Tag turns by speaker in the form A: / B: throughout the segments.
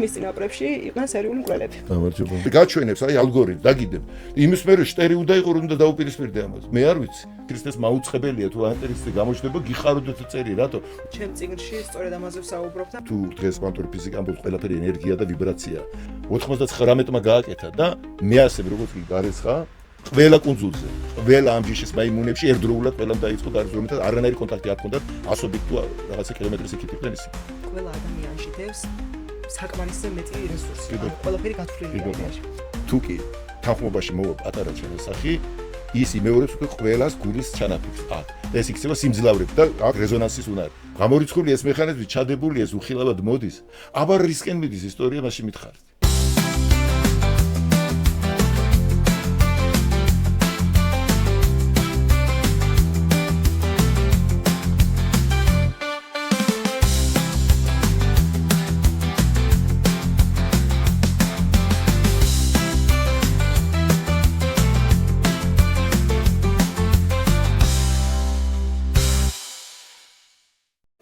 A: მის წინაპრებში იყვნენ სერიული მკვლელები.
B: გამარჯობა. გაჩვენებს აი ალგორითმი დაგიდებ. იმის მერე შტერი უნდა იყო რომ დაუპირისპირდე ამას. მე არ ვიცი. ქრისტეს მაუწყებელია თუ ანტერისტი გამოჩნდება გიხაროდეთ წერი რატო?
A: ჩემ წიგნში სწორედ ამაზე ვსაუბრობ და
B: თუ დღეს კვანტური ფიზიკა ამბობს ყველაფერი ენერგია და ვიბრაცია. 99-მა გააკეთა და მე ასე როგორც კი გარესხა ყველა კუნძულზე, ყველა ამ ჯიშის მაიმუნებში ერთდროულად ყველამ დაიწყო გარეგნულად არანაირი კონტაქტი არ ჰქონდათ ასობით თუ რაღაცა კილომეტრის იქით იყვნენ ისინი.
A: ყველა ადამიანში დევს საკმარისზე მეტი რესურსი. ყველაფერი გათვლილია.
B: თუ კი თანხმობაში მოვა პატარა ჩანასახი, ის იმეორებს უკვე ყველას გულის ჩანაფიქრს. ეს იქცევა სიმძლავრით და აქ რეზონანსის უნარი. გამორიცხული ეს მექანიზმი ჩადებული ეს უხილავად მოდის. აბა რისკენ მიდის ისტორია მაშინ მითხარით.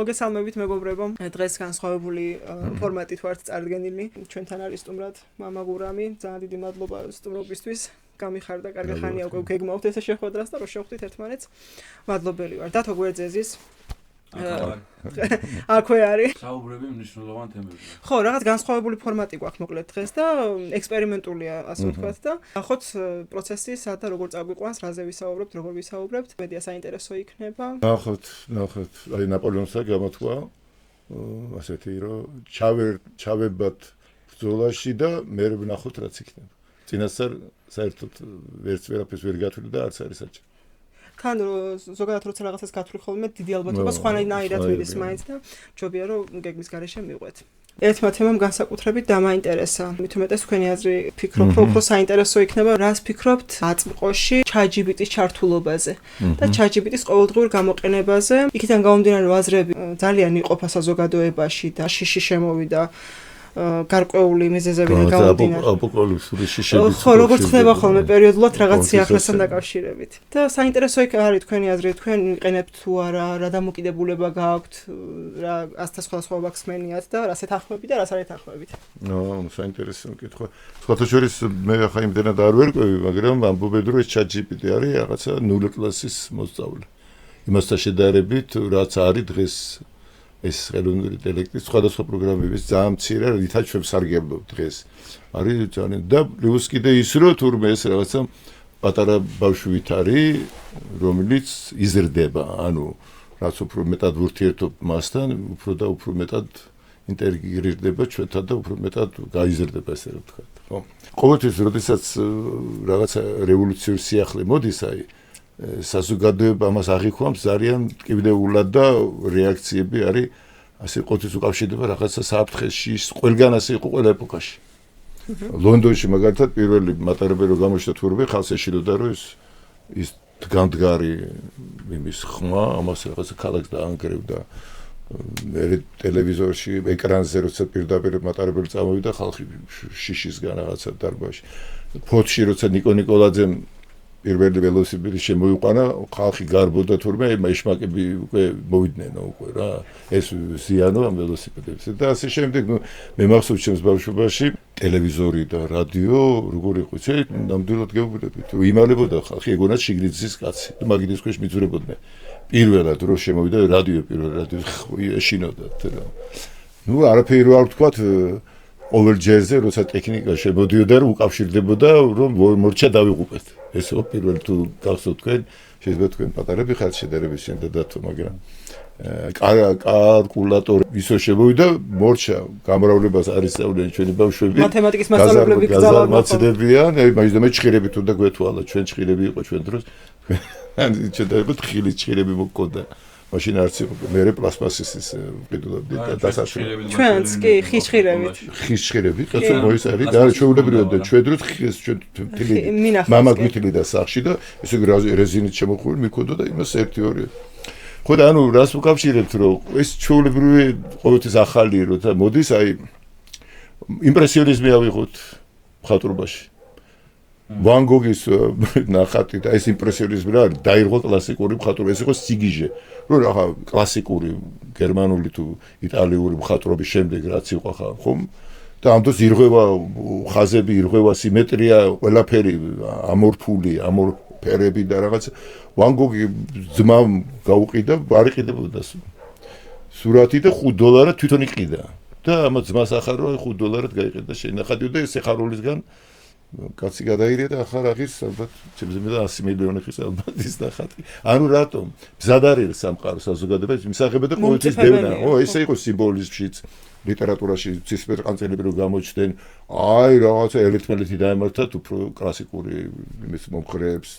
A: მოგესალმებით მეგობრებო, დღეს განსხვავებული ფორმატით ვართ წარდგენილი. ჩვენთან არის სტუმრად მამა გურამი. ძალიან დიდი მადლობა სტუმრობისთვის. გამიხარდა, კარგი ხანია უკვე გეგმავთ ესე შეხვედრას და რომ შევხვდით ერთმანეთს. მადლობელი ვარ. დათო გვერდზეზის. აქვე არის.
C: საუბრები მნიშვნელოვანი თემებია.
A: ხო, რაღაც განსხვავებული ფორმატი გვაქვს მოკლედ დღეს და ექსპერიმენტულია, ასე ვთქვათ და ახოთ პროცესი სადა როგორ წაგვიყვანს, რაზე ვისაუბრებთ, როგორ ვისაუბრებთ, მედია საინტერესო იქნება.
B: ნახოთ, აი ნაპოლეონსა გამოთქვა ასეთი რომ ჩავებათ ბრძოლაში და მე ვნახოთ რაც იქნება. წინასწარ საერთოდ ვერაფერს ვერ გათვლი და არც არის საჭირო.
A: თან ზოგადად როცა რაღაცას გათვლი ხოლმე დიდი ალბათობა სხვანაირად მიდის მაინც და ჯობია რომ გეგმის გარეშე მივყვეთ. ერთმა თემამ განსაკუთრებით დამაინტერესა. მით უმეტეს თქვენი აზრი ფიქრობ, რომ უფრო საინტერესო იქნება, რას ფიქრობთ აწმყოში ChatGPT-ის ჩართულობაზე და ChatGPT-ის ყოველდღიურ გამოყენებაზე. იქიდან გამომდინარე აზრები ძალიან იყოფა საზოგადოებაში და შიში შემოვიდა გარკვეული მიზეზებიდან გამომდინარე.
B: აპოკალიფსური შიშები.
A: ხო, როგორც ხდება ხოლმე პერიოდულად რაღაც სიახლესთან დაკავშირებით. და საინტერესო იქ არის თქვენი აზრი, თქვენ იყენებთ თუ არა, რა დამოკიდებულება გააქვთ, რა ასთა სხვადასხვა ვაქსმენიათ და რასაც ახმებით და რაც არ ეთახმებით.
B: საინტერესო კითხვა. სხვათა შორის მე ახლა იმდენად არ ვერკვევი, მაგრამ ამბობენ რომ ეს ChatGPT არის რაღაცა 0 კლასის მოსწავლე. იმასთან შედარებით, რაც არის დღეს ეს ხელოვნური ინტელექტის სხვადასხვა პროგრამების ძალიან მცირე რითაც ჩვენ სარგებლობთ დღეს. არის ძალიან და პლუს კიდე ის რომ თურმე ეს რაღაცა პატარა ბავშვით არის, რომელიც იზრდება, ანუ რაც უფრო მეტად ურთიერთობ მასთან, უფრო და უფრო მეტად ინტეგრირდება ჩვენთან და უფრო მეტად გაიზრდება ესე რომ ვთქვათ. ხო. ყოველთვის როდესაც რაღაცა რევოლუციური სიახლე მოდის, აი საზოგადოება ამას აღიქვამს ძალიან ტკივნეულად და რეაქციები არის ასე ყოველთვის უკავშირდება რაღაცა საფრთხეში, ყველგან ასე იყო ყველა ეპოქაში. ლონდონში მაგალითად პირველი მატარებელი რო გამოჩნდა თურმე ხალხს ეშინოდა რომ ის დგამდგარი იმის ხმა ამას რაღაცა ქალაქს დაანგრევდა. მე ტელევიზორში ეკრანზე როცა პირდაპირ მატარებელი წამოვიდა ხალხი შიშისგან რაღაცა დარბაზში. ფოთში როცა ნიკო ნიკოლაძემ პირველი ველოსიპედი შემოიყვანა, ხალხი გარბოდა თურმე ეშმაკები უკვე მოვიდნენ უკვე რა. ეს ზიანო ამ ველოსიპედებს და ასე შემდეგ, მე მახსოვს ჩემს ბავშვობაში ტელევიზორი და რადიო როგორ იყო, იცი, ნამდვილად გეუბნები, თუ იმალებოდა ხალხი ეგონა შიგრიცის კაცი, მაგიდის ქვეშ მიძვრებოდნენ. პირველად რო შემოვიდა რადიო, პირველ რადიო ეშინოდათ რა. არაფერი არ ვთქვათ ყოველ ჯერზე როცა ტექნიკა შემოდიოდა რომ უკავშირდებოდა რომ მორჩა დავიღუპეთ. ესო პირველ თუ გახსოვთ თქვენ შეიძლება თქვენ პატარები ხართ შედარების შემდეგაც მაგრამ კალკულატორი ისო შემოვიდა მორჩა გამრავლებას არის სწავლენ ჩვენი ბავშვები
A: მათემატიკის მასწავლებლები
B: გზალმაცდებიან აი მე ჭხირებით უნდა გვეთვალა ჩვენ ჭხირები იყო ჩვენ დროს ან შეიძლება ხილი ჭხირები მოგკონდა მაშინ არც იყო მე პლასმასის ვყიდულობდი და დასასრულებელი
A: ჩვენც კი
B: ხისჭხირები კაცო მოის არის და ჩვეულებრივად ჩვენ დროს ხის ჩვენ თილი მამა გვითილი და სახში და ესე რეზინით შემოხული მიქონდა და იმას 1-2 ხო და ანუ რას უკავშირებთ რომ ეს ჩვეულებრივი ყოველთვის ახალი როცა მოდის აი იმპრესიონიზმი ავიღოთ მხატვრობაში ვან გოგის ნახატი და ეს იმპრესიონიზმი რა არის დაირღვა კლასიკური მხატვრობა ეს იყო სიგიჟე რომ რა კლასიკური გერმანული თუ იტალიური მხატვრობის შემდეგ რაც იყო ხომ და ამ დროს ირღვევა ხაზები, ირღვევა სიმეტრია, ყველაფერი ამორფული, ამორფერები და რაღაც ვან გოგი ძმამ გაუყიდა, არ იყიდებოდა სურათი და $5 თვითონ იყიდა. და ამათ ძმას ახარო $5 გაიყიდა შენახადიო და ეს ეხარულისგან კაცი გადაირია და ახლა აღის ალბათ ჩემზე მე 100 მილიონი ხის ალბათ ის ნახატი. ანუ რატომ? მზად არის სამყარო საზოგადოება მისაღება და ყოველთვის დევნა. ესე იყო სიმბოლიზმშიც, ლიტერატურაში ცისფერყანწელები რო გამოჩნდნენ, აი რაღაცა ელიტმელიტი დაემართათ უფრო კლასიკური იმის მომხრეებს.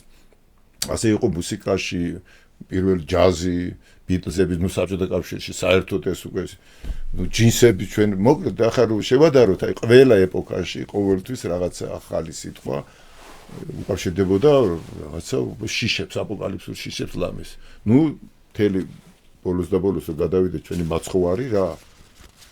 B: ასე იყო მუსიკაში, პირველ ჯაზი, ბიტლზების საბჭოთა კავშირში საერთოდ ეს უკვე ჯინსები ჩვენ მოკლედ ახლა რო შევადაროთ, აი ყველა ეპოქაში ყოველთვის რაღაცა ახალი სიტყვა უკავშირდებოდა რაღაცა შიშებს, აპოკალიფსურ შიშებს ლამის. მთელი ბოლოს და ბოლოს რო გადავიდეთ ჩვენი მაცხოვარი რა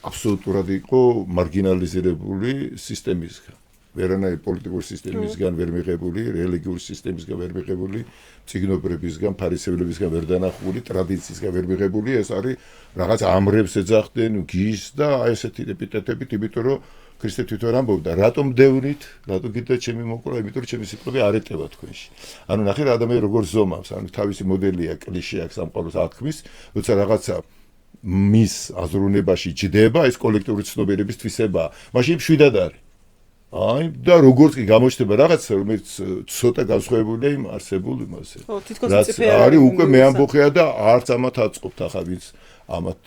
B: აბსოლუტურად იყო მარგინალიზირებული სისტემისგან. ვერანაირი პოლიტიკური სისტემისგან ვერ მიღებული, რელიგიური სისტემისგან ვერ მიღებული, წიგნობრებისგან, ფარისევლებისგან ვერ დანახული, ტრადიციისგან ვერ მიღებული, ეს არის რაღაც ამრებს ეძახდნენ, გის და აი ესეთი ეპიტეტებით, იმიტომ რომ ქრისტე თვითონ ამბობდა, რატომ დევნით, რატომ გიდათ ჩემი მოკლა, იმიტომ რომ ჩემი სიტყვები არ ეტევა თქვენში. ანუ ნახე რა ადამიანი როგორ ზომავს, ანუ თავისი მოდელია, კლიშე აქვს სამყაროს აღქმის, როცა რაღაცა მის აზროვნებაში ჯდება, ეს კოლექტიური ცნობიერების თვისებაა. მაშინ მშვიდად არის. აი და როგორც კი გამოჩნდება რაღაცა რომელიც ცოტა განსხვავებულია იმ არსებულ იმასე.
A: რაც
B: არის უკვე მე ამბოხია და არც ამათ აწყობთ ახლა ვინც ამათ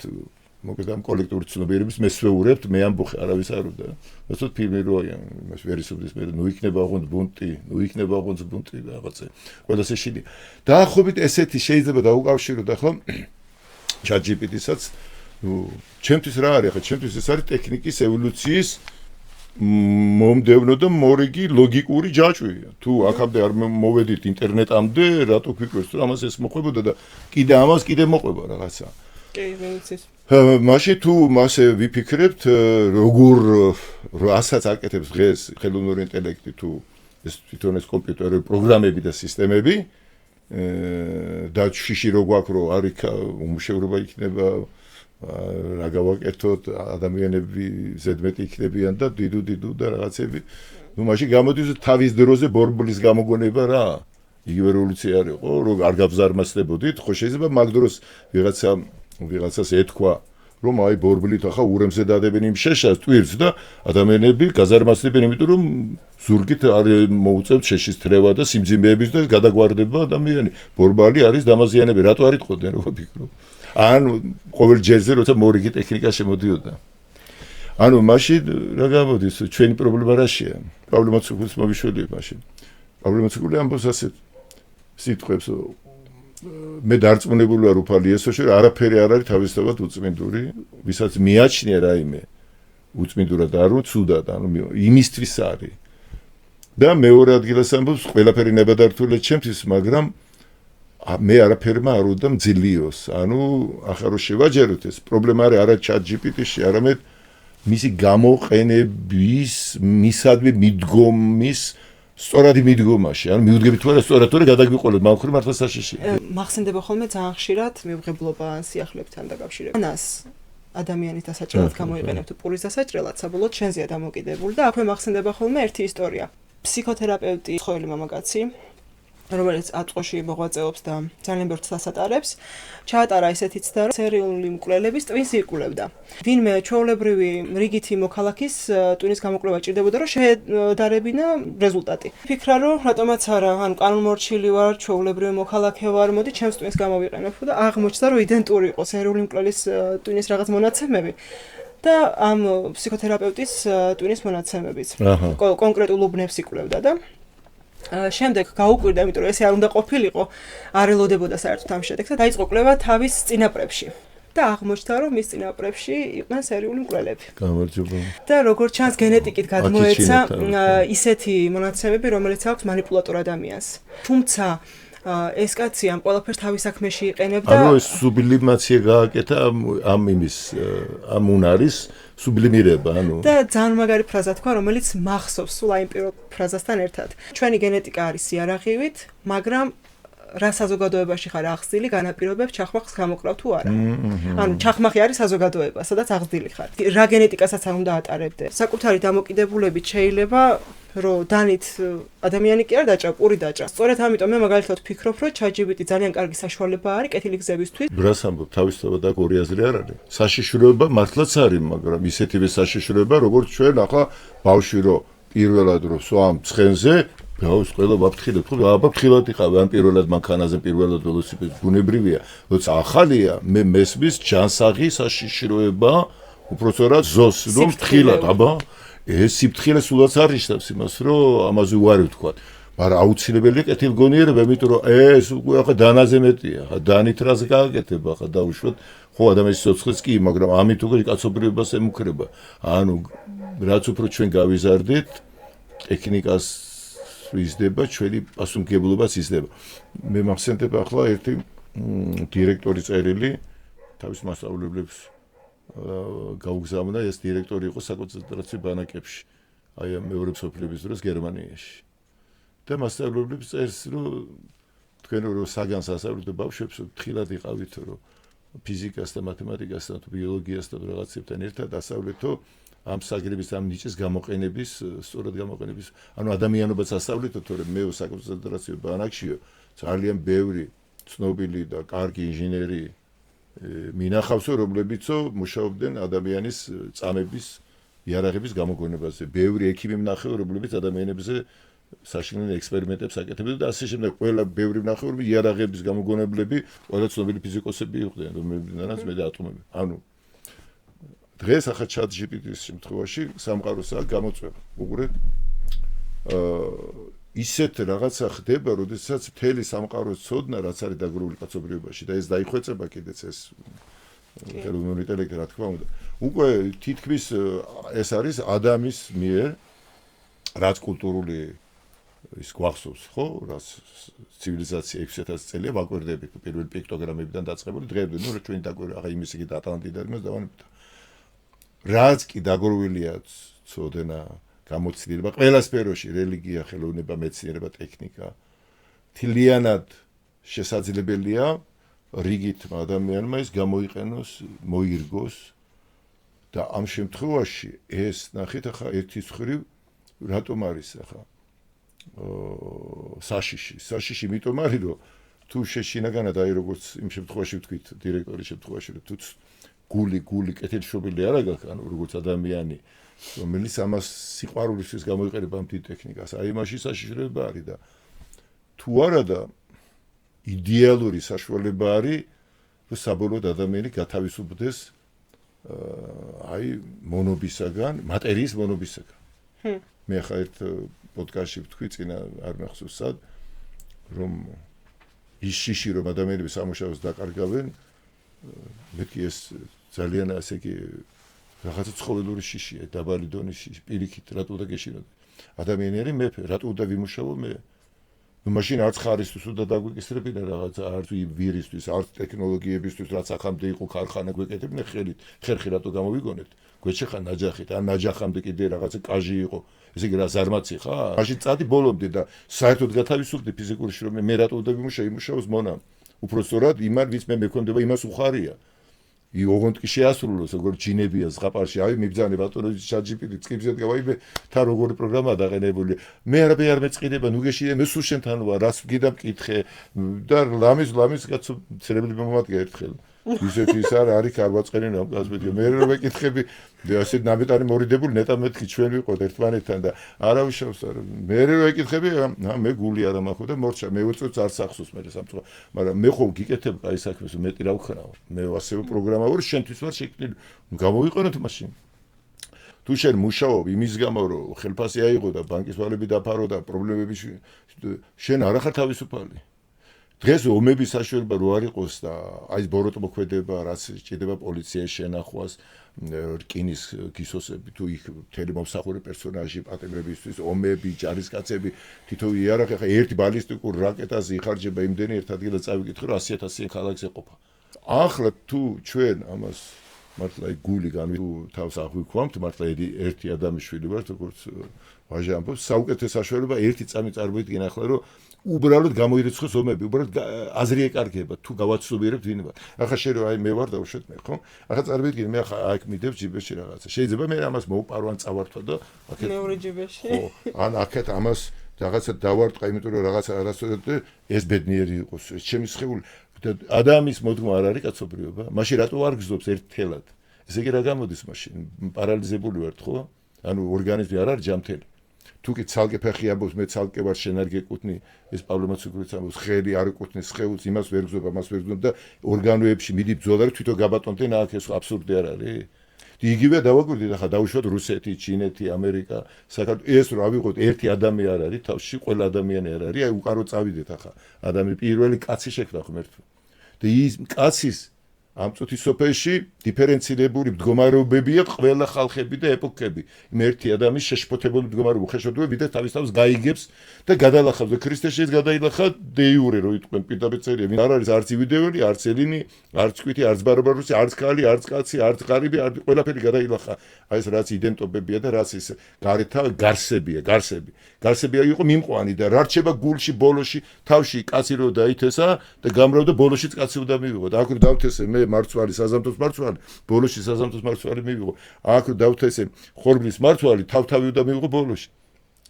B: მოკლედ ამ კოლექტიური ცნობიერების მესვეურებთ მე ამბოხი არავის არ უნდა. ასეთ ფილმი რო იმას ვერისუბლის მე ნუ იქნება ოღონდ ბუნტი რაღაცა. ყველას ეშინი. დაახლოებით ესეთი შეიძლება დაუკავშიროთ ახლა ChatGPT-საც ჩემთვის რა არის ახლა ჩემთვის ეს არის ტექნიკის ევოლუციის მომდევნო და მორიგი ლოგიკური ჯაჭვია. თუ აქამდე არ მოვედით ინტერნეტამდე, რატო ფიქრობთ, რომ ამას ეს მოყვებოდა და კიდე ამას კიდე მოყვება რაღაცა.
A: კი, მეც.
B: მაშინ თუ მასე ვიფიქრებთ, როგორ რასაც აკეთებს დღეს ხელოვნური ინტელექტი თუ ეს თვითონ ეს კომპიუტერები, პროგრამები და სისტემები და შიში რო გვაქვს, რომ არის უმუშევრობა იქნება რა გავაკეთოთ ადამიანები ზედმეტი იქნებიან და დიდუ და რაღაცები მაშინ გამოდის თავის დროზე ბორბლის გამოგონება რა იგივე რევოლუცია არ იყო რომ არ გავზარმასდებოდით ხო შეიძლება მაგ დროს ვიღაცას ეთქვა რომ აი ბორბლით ახლა ურემზე დადებენ იმ შეშას ტვირთს და ადამიანები გაზარმასდებენ იმიტომ რომ ზურგით არ მოუწევთ შეშის თრევა და სიმძიმეების და გადაგვარდება ადამიანი ბორბალი არის დამაზიანებელი რატო არ იტყოდნენ როგორ ფიქრობ ან ყოველ ჯერზე როცა მორიგი ტექნიკა შემოდიოდა. ანუ მაშინ რა გამოდის ჩვენი პრობლემა რაშია? პრობლემაც უხუს მომიშველი მაშინ. პრობლემაც უკული ამბობს ასეთ სიტყვებს მე დარწმუნებული ვარ უფალი ესოში არაფერი არ არის თავისთავად უწმინდური, ვისაც მიაჩნია რაიმე უწმინდურად არ უცუდად, ანუ იმისთვის არის. და მეორე ადგილას ამბობს ყველაფერი ნებადართულია ჩემთვის, მაგრამ მე არაფერმა არ უნდა მძლიოს. ანუ ახლა რო შევაჯეროთ ეს პრობლემა არის არა ChatGPT-ში, არამედ მისი გამოყენების, მისადმი მიდგომის სწორადი მიდგომაში. ანუ მიუდგებით თუ არა სწორად თუ არა გადაგვიყოლოთ, მაგრამ მართლა საშიშია.
A: მახსენდება ხოლმე ძალიან ხშირად მივღებლობა ან სიახლებთან დაკავშირებით. ანას ადამიანის დასაჭრელად გამოიყენებ თუ პურის დასაჭრელად, საბოლოოდ შენზეა დამოკიდებული და აქვე მახსენდება ხოლმე ერთი ისტორია. ფსიქოთერაპევტი ცხოველი მამაკაცი რომელიც აწყვოში მოღვაწეობს და ძალიან ბევრ ცდას ატარებს, ჩაატარა ისეთი ცდა, რომ სერიული მკვლელების ტვინს იკვლევდა. ვინმე ჩვეულებრივი რიგითი მოქალაქის ტვინის გამოკვლევა ჭირდებოდა, რომ შეედარებინა რეზულტატი. ფიქრა, რომ რატომაც არა, ანუ კანონმორჩილი ვარ, ჩვეულებრივი მოქალაქე ვარ, მოდი ჩემს ტვინს გამოვიყენებ და აღმოჩნდა, რომ იდენტური იყო სერიული მკვლელის ტვინის რაღაც მონაცემები. და ამ ფსიქოთერაპევტის ტვინის მონაცემებიც. კონკრეტულ უბნებს იკვლევდა და შემდეგ გაუკვირდა, იმიტომ რომ ესე არ უნდა ყოფილიყო, არ ელოდებოდა საერთოდ ამ შედეგს და დაიწყო კვლევა თავის წინაპრებში. და აღმოჩნდა, რომ მის წინაპრებში იყვნენ სერიული მკვლელები.
B: გამარჯობა.
A: და როგორც ჩანს, გენეტიკით გადმოეცა ისეთი მონაცემები, რომელიც აქვს манипуლატორ ადამიანს. თუმცა ეს კაცი ამ ყველაფერს თავის საქმეში იყენებდა.
B: ანუ ეს სუბლიმაცია გააკეთა ამ იმის ამ უნარის სუბლიმირება, ანუ
A: და ძალიან მაგარი ფრაზა თქვა, რომელიც მახსოვს სულ აი პირველ ფრაზასთან ერთად. ჩვენი გენეტიკა არის იარაღივით, მაგრამ რა საზოგადოებაში ხარ აღზრდილი, განაპირობებს ჩახმახს გამოკრავ თუ არა. ანუ ჩახმახი არის საზოგადოება, სადაც აღზრდილი ხარ. რა გენეტიკასაც არ უნდა ატარებდე. საკუთარი დამოკიდებულებით შეიძლება რომ დანით ადამიანი კი არ დაჭრა, პური დაჭრა. სწორედ ამიტომ მე მაგალითად ვფიქრობ, რომ ChatGPT ძალიან კარგი საშუალება არის კეთილი გზებისთვის.
B: რას ამბობ, თავისთავად აქ ორი აზრი არ არის. საშიშროება მართლაც არის, მაგრამ ისეთივე საშიშროება, როგორც ჩვენ ახლა ბავშვი რო პირველად რო სვამ ცხენზე, გაუს ყველა ვაფრთხილებ, ხო, აბა ფრთხილად იყავი, ან პირველად მანქანაზე პირველად ველოსიპედი ბუნებრივია. როცა ახალია, მე მესმის ჯანსაღი საშიშროება, უпростоრად ზოს, რომ ფრთხილად, აბა ეს სიფრთხილე სულაც არ ნიშნავს იმას, რომ ამაზე უარი ვთქვა. მაგრამ აუცილებელია კეთილგონიერება, იმიტომ რომ ეს უკვე ახლა დანაზე მეტია. დანით რას გააკეთებ ახლა დაუშვათ, ხო, ადამიანის სიცოცხლეც კი, მაგრამ ამით უკვე კაცობრიობას ემუქრება. ანუ რაც უფრო ჩვენ გავიზარდეთ, ტექნიკას იზრდება, ჩვენი პასუხისმგებლობაც იზრდება. მე მახსენდება ახლა ერთი დირექტორი წერილი თავის მასწავლებლებს გაუგზავნა, ეს დირექტორი იყო საკონცენტრაციო ბანაკებში, აი ამ მეორე მსოფლიოს დროს გერმანიაში. და მასწავლებლებს წერს, რომ თქვენ რო საგანს ასწავლეთ ბავშვებს, თხილად იყავით, რომ ფიზიკას და მათემატიკასთან, ბიოლოგიასთან რაღაცებთან ერთად ასწავლეთო ამ საგრების ამ ნიჭის გამოყენების, სწორად გამოყენების, ანუ ადამიანობაც ასწავლეთო, თორემ მე საკონცენტრაციო ბანაკშიო ძალიან ბევრი ცნობილი და კარგი ინჟინერი მინახავსო, რომლებიცო მუშაობდნენ ადამიანის წამების, იარაღების გამოგონებაზე. ბევრი ექიმი ვნახე, რომლებიც ადამიანებზე საშინელ ექსპერიმენტებს აკეთებდნენ და ასე შემდეგ. ყველა ბევრი ვნახე, რომ იარაღების გამოგონებლები ყველა ცნობილი ფიზიკოსები იყვნენ, რომლებიდანაც მე და ატომები. ანუ დღეს ახლა ChatGPT-ის შემთხვევაში სამყაროსაა გამოწვევა. უყურეთ, ისეთ რაღაცა ხდება, როდესაც მთელი სამყაროს ცოდნა, რაც არის დაგროვილი კაცობრიობაში და ეს დაიხვეწება კიდეც ეს ხელოვნური ინტელექტი, რა თქმა უნდა. უკვე თითქმის ეს არის ადამიანის მიერ, რაც კულტურული ის გვახსოვს, ხო, რაც ცივილიზაცია 6000 წელია ვაკვირდებით პირველი პიქტოგრამებიდან დაწყებული, დღემდე, ნუ რა ჩვენი დაკვირვა, ახლა იმის იგი ატლანტიდან იმას დავანებთ. რაც კი დაგროვილია ცოდნა, გამოცდილება ყველა სფეროში, რელიგია, ხელოვნება, მეცნიერება, ტექნიკა, თლიანად შესაძლებელია რიგით ადამიანმა ის გამოიყენოს, მოირგოს და ამ შემთხვევაში ეს ნახეთ ახლა ერთის მხრივ რატომ არის ახლა საშიში იმიტომ არის რომ თუ შეშინაგანად აი როგორც იმ შემთხვევაში ვთქვით დირექტორის შემთხვევაში რომ თუ გული კეთილშობილი არ აქვს ანუ როგორც ადამიანი რომელიც ამას სიყვარულისთვის გამოიყენება ამ დიდ ტექნიკას აი მაშინ საშიშროება არის და თუ არა და იდეალური საშუალება არის რომ საბოლოოდ ადამიანი გათავისუფლდეს აი მონობისაგან მატერიის მონობისაგან მე ხა ერთ პოდკასტში ვთქვი წინა არ მახსოვს სად რომ ის შიში რომ ადამიანები სამუშაოს დაკარგავენ მეთქი ეს ძალიან ასე კი რაღაცა ცხოველური შიშია დაბალი დონის შიში პირიქით რატო და გეშინოთ ადამიანები მე რატო და ვიმუშაო მე ну машина არც ხარისთვის უნდა დაგვიკისრებინა რაღაცა არც ვირისთვის არც ტექნოლოგიებისთვის რაც ახამდე იყო ქარხანა გვეკეთებინა ხერხი რატო გამოვიგონებთ გვეჩეხა ნაჯახით ან ნაჯახამდე კიდე რაღაცა კაჟი იყო ესე იგი რა ზარმაცი ხარ მაშინ წადი ბოლომდე და საერთოდ გათავისუფლდი ფიზიკური შრომი მე რატო და ვიმუშაოს მონამ უпростоრად იმან ვის მე მეკონდება იმას უხარია I ოღონდ კი შეასრულოს როგორ ჯინებია ზღაპარში აი მიბძანე ბატონო ChatGPT წკიბზე გავაიბე თან როგორი პროგრამა დაყენებული მე არაფერი არ მეწყიდება ნუ გეშინე მე სულ შენთან ვარ რას გიდა მკითხე და ლამის კაცო ცრემლი მომატკე ერთხელ ისეთი ის არის კარვაწყენი ნამგაზბედია მე რომ მეკითხები ასე ნამეტარი მორიდებული ნეტა მეთქი ჩვენ ვიყოთ ერთმანეთთან და არავიშავს მე რომ მეკითხები მე გული არ მაქვს და მორჩა მე უწევს არც ახსოვს მე სამწუხაროდ მაგრამ მე ხო გიკეთებ აი საქმეს მეტი რა ვქნაო მე ასევე პროგრამა ვარ შენთვის ვარ შექმნილი გამოვიყენოთ მაშინ თუ შენ მუშაობ იმის გამო რომ ხელფასი აიღო და ბანკის ვალები დაფარო და პრობლემები შენ არ ახარ თავისუფალი დღეს ომების საშუალება რო არ იყოს და აი ბოროტმოქმედება რაც ჭირდება პოლიციის შენახვას რკინის გისოსები თუ იქ მთელი მომსახურე პერსონაჟი პატიმრებისთვის ომები ჯარისკაცები თითო იარაღი ხა ერთი ბალისტიკურ რაკეტაზე იხარჯება იმდენი ერთ ადგილას წავიკითხე რომ 100,000 ქალაქს ეყოფა ახლა თუ ჩვენ ამას მართლა გული განვი თავს აღვიქვამთ, მართლა ერთი ადამიანშვილი ვართ, როგორც ვაჟა ამბობს, საუკეთესო საშუალება ერთი წამი წარმოიდგინე ახლა, რომ უბრალოდ გამოირიცხოს ომები, უბრალოდ აზრი ეკარგება, თუ გავაცნობიერებთ ვინ ვარ. ახლა შენ რომ აი მე ვარ დავუშვეთ მე, ხო? ახლა წარმოიდგინე მე ახლა აქ მიდევ ჯიბეში რაღაცა. შეიძლება მე ამას მოვპარო ან წავართვა და
A: აქეთ მეორე ჯიბეში.
B: ხო, ან აქეთ ამას რაღაცა დავარტყა, იმიტომ რომ რაღაცა არასოდეს ეს ბედნიერი იყოს. ეს ჩემი სხეული ადამიანის მოდგმა არ არის კაცობრიობა. მაშინ რატო არ გზობს ერთთელად? ესე იგი რა გამოდის მაშინ? პარალიზებული ვართ, ხო? ანუ ორგანიზმი არ არის ჯამთელი. თუ კი ცალკე ფეხი ამბობს, მე ცალკე ვარ, შენ არ გეკუთვნი, ეს პავლე მოციქულიც ამბობს, ხელი არ ეკუთვნის სხეულს, იმას ვერ გზობა, მას ვერ გზობა და ორგანოებში მიდი ბრძოლა, რომ თვითონ გაბატონდნენ, აქ ეს აბსურდი არ არის? იგივე დავაკვირდით ახლა დავუშვათ რუსეთი, ჩინეთი, ამერიკა, საქართველო ეს რა ვიყოთ ერთი ადამიანი არ არის, თავში ყველა ადამიანი არ არის, აი უკარო წავიდეთ ახლა. ადამიანი პირველი კაცი შექმნა ღმერთმა. და ის კაცის ამ წუთის სოფელში დიფერენცირებული მდგომარეობებია ყველა ხალხები და ეპოქები. იმ ერთი ადამიანის შეშფოთებული მდგომარეობა ხეშოტები და თავის თავს გაიგებს და გადალახავს და ქრისტეში ის გადაილახა დეიურე რო იტყვენ პირდაპირ წერია. ვინ არ არის არც ივიდეველი, არც ელინი, არც კვითი, არც ბარბაროსი, არც ქალი, არც კაცი, არც ღარიბი, ყველაფერი გადაილახა. აი ეს რაც იდენტობებია და რაც ის გარეთა გარსებია, გარსები. გარსებია იყო მიმყვანი და რა რჩება გულში ბოლოში თავში კაცი რო დაითესა და გამრავდა ბოლოშიც კაცი უნდა მივიღო. და აქ რო დავთესე მე მარცვალი საზამთროს მარცვალი, ბოლოში საზამთროს მარცვალი მივიღო. აქ რო დავთესე ხორბლის მარცვალი, თავთავი უნდა მივიღო ბოლოში.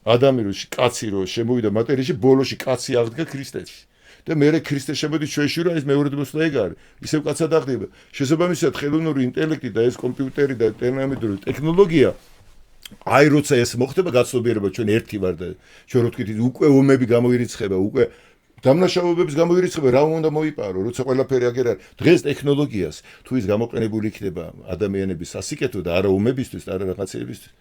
B: ადამი რო კაცი რო შემოვიდა მატერიაში, ბოლოში კაცი აღდგა ქრისტეში. და მე ქრისტე შემოდის ჩვენში რა ეს მეორე მოსვლა ეგ არის. ისევ კაცად აღდება. შესაბამისად ხელოვნური ინტელექტი და ეს კომპიუტერი და ტერმინალური ტექნოლოგია აი როცა ეს მოხდება გაცნობიერება ჩვენ ერთი ვარ და ჩვენ რო თქვით უკვე ომები გამოირიცხება, უკვე დამნაშავებების გამოირიცხება, რა უნდა მოიპარო, როცა ყველაფერი აგერ არის. დღეს ტექნოლოგიას თუ ის გამოყენებული იქნება ადამიანების სასიკეთო და არა ომებისთვის და არა რაღაცეებისთვის.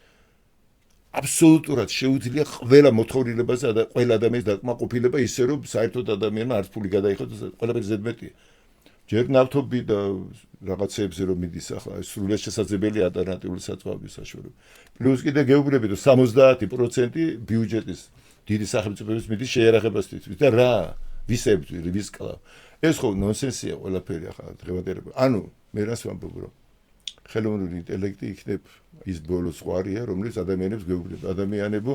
B: აბსოლუტურად შეუძლია ყველა მოთხოვნილებაზე და ყველა ადამიანის დაკმაყოფილება ისე რომ საერთოდ ადამიანმა არც ფული გადაიხადოს და ყველაფერი ზედმეტია. ჯერ ნავთობი და რაღაცეებზე რომ მიდის ახლა სრულიად შესაძლებელი ალტერნატიული საწვავების საშუალება. პლუს კიდე გეუბნები რომ 70% ბიუჯეტის დიდი სახელმწიფოების მიდის შეიარაღებასთვის და რა ვისებთ ვის კლავ. ეს ხო ნონსენსია ყველაფერი ახლა დღევანდელობა. ანუ მე რას ვამბობ რომ ხელოვნური ინტელექტი იქნებ ის ბოლო ზღვარია რომელიც ადამიანებს გეუბნება. ადამიანებო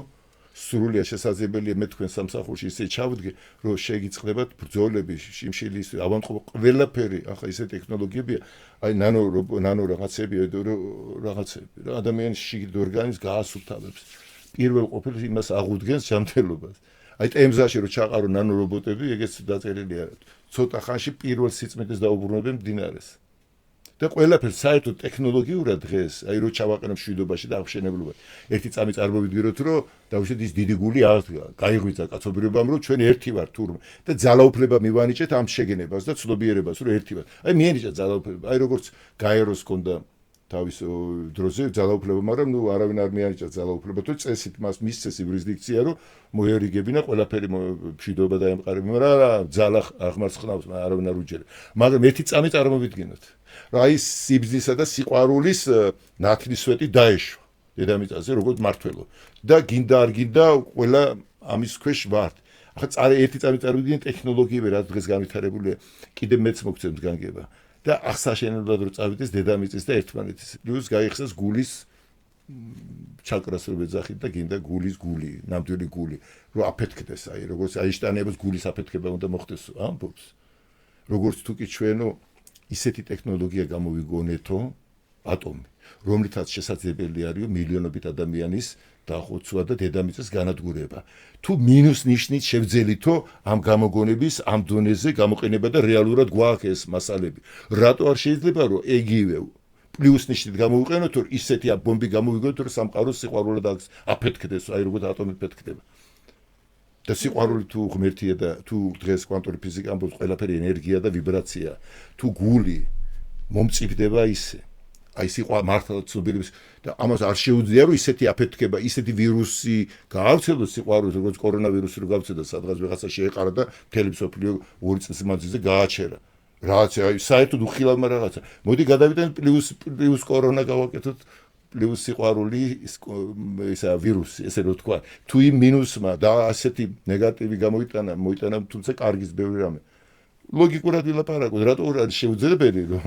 B: სრულიად შესაძლებელია მე თქვენ სამსახურში ისე ჩავდგე რომ შეგიწყდებათ ბრძოლები შიმშილის ავანტყოფა ყველაფერი ახლა ისე ტექნოლოგიებია აი ნანო რაღაცები რაღაცები რა ადამიანის შიგნით ორგანიზმს გაასუფთავებს პირველ ყოფილს იმას აღუდგენს ჯანმრთელობას აი ტემზაში რომ ჩაყარო ნანო რობოტები ეგეც დაწერილია ცოტა ხანში პირველ სიწმინდეს დაუბრუნებენ მდინარეს და ყველაფერს საერთოდ ტექნოლოგიურად დღეს აი რო ჩავაყენებ შვიდობაში და აღშენებლობა ერთი წამი წარმოვიდგინოთ რომ დავუშვით ის დიდი გული აღდგა გაიღვიძა კაცობრიობამ რომ ჩვენ ერთი ვართ თურმე და ძალაუფლება მივანიჭეთ ამ შეგენებას და ცნობიერებას რომ ერთი ვართ აი მიენიჭა ძალაუფლება აი როგორც გაეროს კონდა თავის დროზე ძალაუფლება მაგრამ ნუ არავინ არ მიენიჭა ძალაუფლება თუ წესით მას მისცეს იურისდიქცია რომ მოერიგებინა ყველაფერი მშვიდობა დაემყარება მაგრამ ძალა აღმარცხნავს არავინ არ უჯერებს მაგრამ ერთი წამი წარმოვიდგინოთ აი სიბრძნისა და სიყვარულის ნათლისვეტი დაეშვა დედამიწაზე როგორც მართველო და გინდა არ გინდა ყველა ამის ქვეშ ვართ ახლა ერთი წამი წარმოვიდგინე ტექნოლოგიები რაც დღეს განვითარებულია კიდე მეც მოგცემს განგება და აღსაშენებლად რო წავიდეს დედამიწის და ერთმანეთის პლუს გაიხსნას გულის ჩაკრას რო ეძახით და გინდა გულის გული ნამდვილი გული რო აფეთქდეს აი როგორც აინშტაინების გულის აფეთქება უნდა მოხდეს ამბობს როგორც თუ კი ჩვენო ისეთი ტექნოლოგია გამოვიგონეთო ატომი რომლითაც შესაძლებელი არის მილიონობით ადამიანის დახოცვა და დედამიწის განადგურება თუ მინუს ნიშნით შევძელითო ამ გამოგონების ამ დონეზე გამოყენება და რეალურად გვაქვს ეს მასალები რატო არ შეიძლება რომ ეგივე პლუს ნიშნით გამოვიყენოთ რომ ისეთი ბომბი გამოვიგონოთ რომ სამყაროს სიყვარულად აფეთქდეს აი როგორც ატომი ფეთქდება და სიყვარული თუ ღმერთია და თუ დღეს კვანტური ფიზიკა ამბობს ყველაფერი ენერგია და ვიბრაცია თუ გული მომწიფდება ისე აი სიყვარული მართლა ცნობიერების და ამას არ შეუძლია რომ ისეთი აფეთქება ისეთი ვირუსი გაავრცელოს სიყვარულს როგორც კორონავირუსი რო გავცედა სადღაც ვიღაცა შეეყარა და მთელი მსოფლიო 2 წლის მანძილზე გააჩერა რაღაცა აი საერთოდ უხილავმა რაღაცა მოდი გადავიდეთ პლუს კორონა გავაკეთოთ პლუს სიყვარული ისა ვირუსი ესე რო თქვა თუ იმ მინუსმა და ასეთი ნეგატივი მოიტანა თუმცა კარგის ბევრი რამე ლოგიკურად ვილაპარაკოთ, რატო არ არის შეუძლებელი, რომ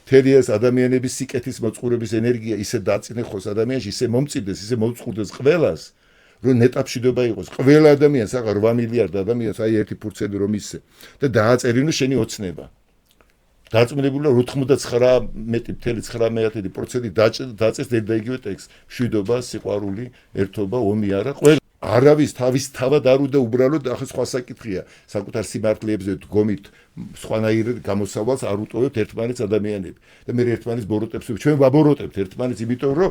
B: მთელი ეს ადამიანების სიკეთის მოწყურების ენერგია ისე დაწინეხოს ადამიანში, ისე მომწიბდეს, ისე მოწყურდეს ყველას, რომ ნეტაპშიდობა იყოს. ყველა ადამიანს, აღა 8 მილიარდ ადამიანს აი ერთი ფურცელი რომ ისე და დააწერინო შენი ოცნება. დაწმუნებულია 99.9% დაწეს დედაიგივე ტექსტ. მშვიდობა, სიყვარული, ერთობა, ომი არა, ყველა არავის თავის თავად არ უნდა უბრალოდ ახლა სხვა საკითხია საკუთარ სიმართლეებზე დგომით სხვანაირ გამოსავალს არ უტოვებთ ერთმანეთს ადამიანები და მე ერთმანეთს ბოროტებს ჩვენ ვაბოროტებთ ერთმანეთს იმიტომ რომ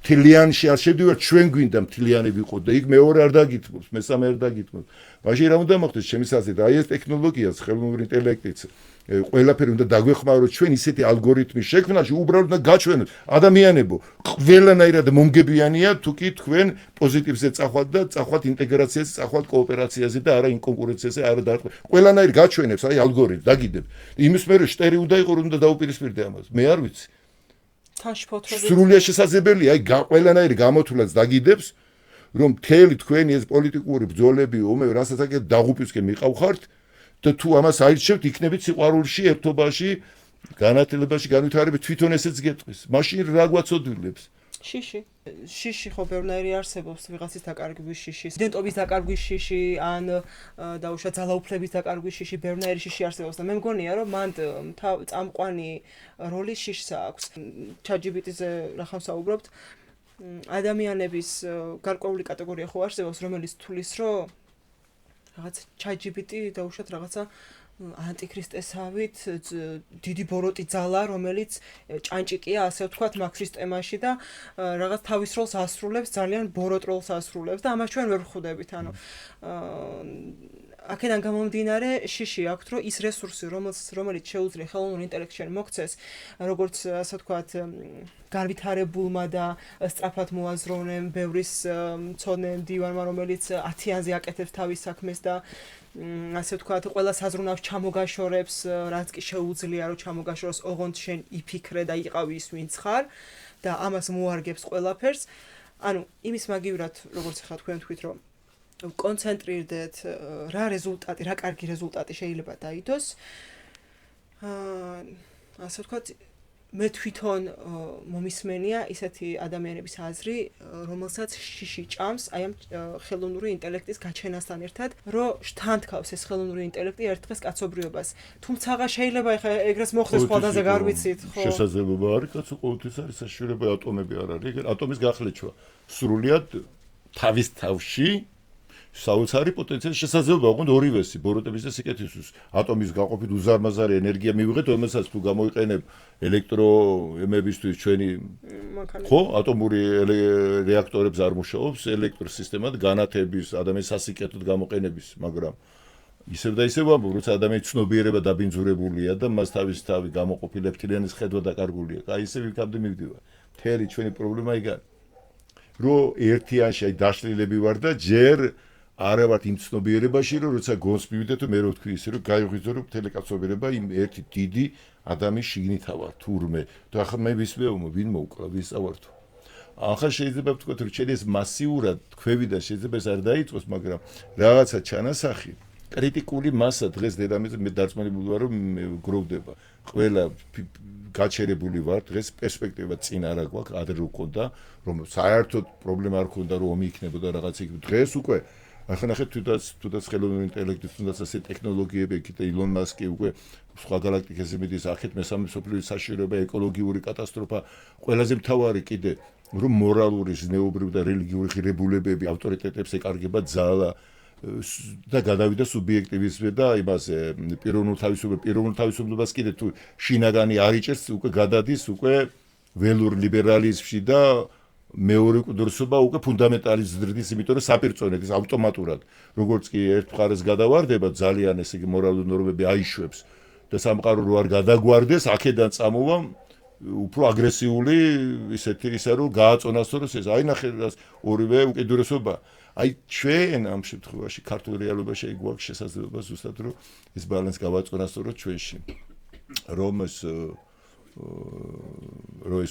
B: თლიანში არ შევდივართ ჩვენ გვინდა მთლიანი ვიყოთ და იქ მეორე არ დაგითმობს მესამე არ დაგითმობს მაშინ რა უნდა მოხდეს ჩემი საზრით აი ეს ტექნოლოგიას ხელოვნური ინტელექტიც ყველაფერი უნდა დაგვეხმაროთ ჩვენ ისეთი ალგორითმის შექმნაში უბრალოდ და გაჩვენოთ ადამიანებო ყველანაირად მომგებიანია თუ კი თქვენ პოზიტივზე წახვალთ და წახვალთ ინტეგრაციაზე წახვალთ კოოპერაციაზე და არა ინკონკურენციაზე არა და ყველანაირ გაჩვენებს აი ალგორითმს დაგიდებ იმის მერე შტერი უნდა იყო რომ უნდა დაუპირისპირდე ამას მე არ ვიცი სრულიად შესაძლებელია აი ყველანაირ გამოთვლას დაგიდებს რომ მთელი თქვენი ეს პოლიტიკური ბრძოლები ომები რასაც აკეთებთ დაღუპვისკენ მიყავხართ და თუ ამას აირჩევთ იქნებით სიყვარულში ერთობაში განათლებაში განვითარებით თვითონ ესეც გეტყვის მაშინ რა გვაწოდვილებს
A: შიში ხო ბევრნაირი არსებობს ვიღაცის დაკარგვის შიში სტუდენტობის დაკარგვის შიში ან დაუშვათ ძალაუფლების დაკარგვის შიში ბევრნაირი შიში არსებობს და მე მგონია რომ მან წამყვანი როლი შიშს აქვს ChatGPT-ზე რახან საუბრობთ ადამიანების გარკვეული კატეგორია ხო არსებობს რომელიც თulis რომ რაღაც ChatGPT დაუშვათ რაღაცა ანტიქრისტესავით დიდი ბოროტი ძალა რომელიც ჭანჭიკია ასე ვთქვათ მაგ სისტემაში და რაღაც თავის როლს ასრულებს ძალიან ბოროტ როლს ასრულებს და ამას ჩვენ ვერ ვხვდებით ანუ აქედან გამომდინარე შიში აქვთ რომ ის რესურსი რომელიც შეუძლია ხელოვნურ ინტელექტს შენ მოგცეს როგორც ასე ვთქვათ განვითარებულმა და სწრაფად მოაზროვნემ ბევრის მცოდნე მდივანმა რომელიც 10-იანზე აკეთებს თავის საქმეს და ასე ვთქვათ ყველა საზრუნავს ჩამოგაშორებს რაც კი შეუძლია რომ ჩამოგაშოროს ოღონდ შენ იფიქრე და იყავი ის ვინც ხარ და ამას მოარგებს ყველაფერს ანუ იმის მაგივრად როგორც ახლა თქვენ თქვით რომ კონცენტრირდეთ რა რეზულტატი რა კარგი რეზულტატი შეიძლება დაიდოს ასე ვთქვათ მე თვითონ მომისმენია ისეთი ადამიანების აზრი, რომელსაც შიში ჭამს აი ამ ხელოვნური ინტელექტის გაჩენასთან ერთად, რომ შთანთქავს ეს ხელოვნური ინტელექტი ერთ დღეს კაცობრიობას. თუმცა შეიძლება ეხლა ეგრეს მოხდეს ხვალდაზე გარვიცით, ხო?
B: შესაძლებლობა არის, კაცო, ყოველთვის არის საშუალება ატომები არ არის. ატომის გახლეჩვა სრულიად თავის თავში საოცარი პოტენციალი შესაძლებლობა ოღონდ ორივესი ბოროტების და სიკეთისთვის ატომის გაყოფით უზარმაზარი ენერგია მივიღეთ რომელსაც თუ გამოიყენებ ელექტროემებისთვის ჩვენი ხო ატომური რეაქტორებს არ მუშაობს ელექტროსისტემად განათების ადამიანის სასიკეთოდ გამოყენების მაგრამ ისევ და ისევ ამბობ როცა ადამიანი ცნობიერება დაბინძურებულია და მას თავი გამოყოფილებ თლიანის ხედვა დაკარგულია აი ისევ იქამდე მივდივარ მთელი ჩვენი პრობლემა იქ არის რომ ერთიანში აი დაშლილები ვარ და ჯერ არა ვართ იმ ცნობიერებაში, რომ როცა გონს მივიდე თუ მე რო თქვი ისე, რომ გაიღვიძო რომ მთელი კაცობრიობა იმ ერთი დიდი ადამიანის შიგნითა ვარ, თურმე. და ახლა მე ვისმეომო, ვინ მოვკლა, ვის ავართო. ახლა შეიძლება ვთქვათ, რომ შეიძლება ეს მასიურად თქვები და შეიძლება ეს არ დაიწყოს, მაგრამ რაღაცა ჩანასახი, კრიტიკული მასა დღეს დედამიწაზე მე დარწმუნებული ვარ, რომ გროვდება. ყველა გაჩერებული ვარ, დღეს პერსპექტივა წინ არა გვაქვს, ადრე უქონდა, რომ საერთოდ პრობლემა არ ქონდა, რომ ომი იქნებოდა რაღაც იქ. დღეს უკვე ახლა ნახეთ თუნდაც ხელოვნური ინტელექტი თუნდაც ასე ტექნოლოგიები კიდე ილონ მასკი უკვე სხვა galaktikაზე მიდის ახეთ მესამე მსოფლიო საშიშროება ეკოლოგიური კატასტროფა ყველაზე მთავარი კიდე რომ მორალური ზნეობრივი და რელიგიური ღირებულებები ავტორიტეტებს ეკარგება ძალა და გადავიდა სუბიექტივიზმი და იმაზე პიროვნულ თავისუფლებას კიდე თუ შინაგანი არ იჭერს უკვე გადადის უკვე ველურ ლიბერალიზმში და მეორე კუდროსობა უკვე ფუნდამენტალიზმს ზრდის, იმიტომ რომ საპირწონედ ის ავტომატურად, როგორც კი ერთ მხარეს გადავარდება, ძალიან ესე იგი მორალური ნორმები აიშვებს და სამყარო რო არ გადაგვარდეს, აქედან წამოვა უფრო აგრესიული ისე რომ გააწონასწოროს ეს. აი ნახე ორივე უკიდურესობა. აი ჩვენ ამ შემთხვევაში ქართულ რეალობაში აი გვაქვს შესაძლებლობა ზუსტად რომ ეს ბალანს გავაწონასწოროთ ჩვენში. რომ ეს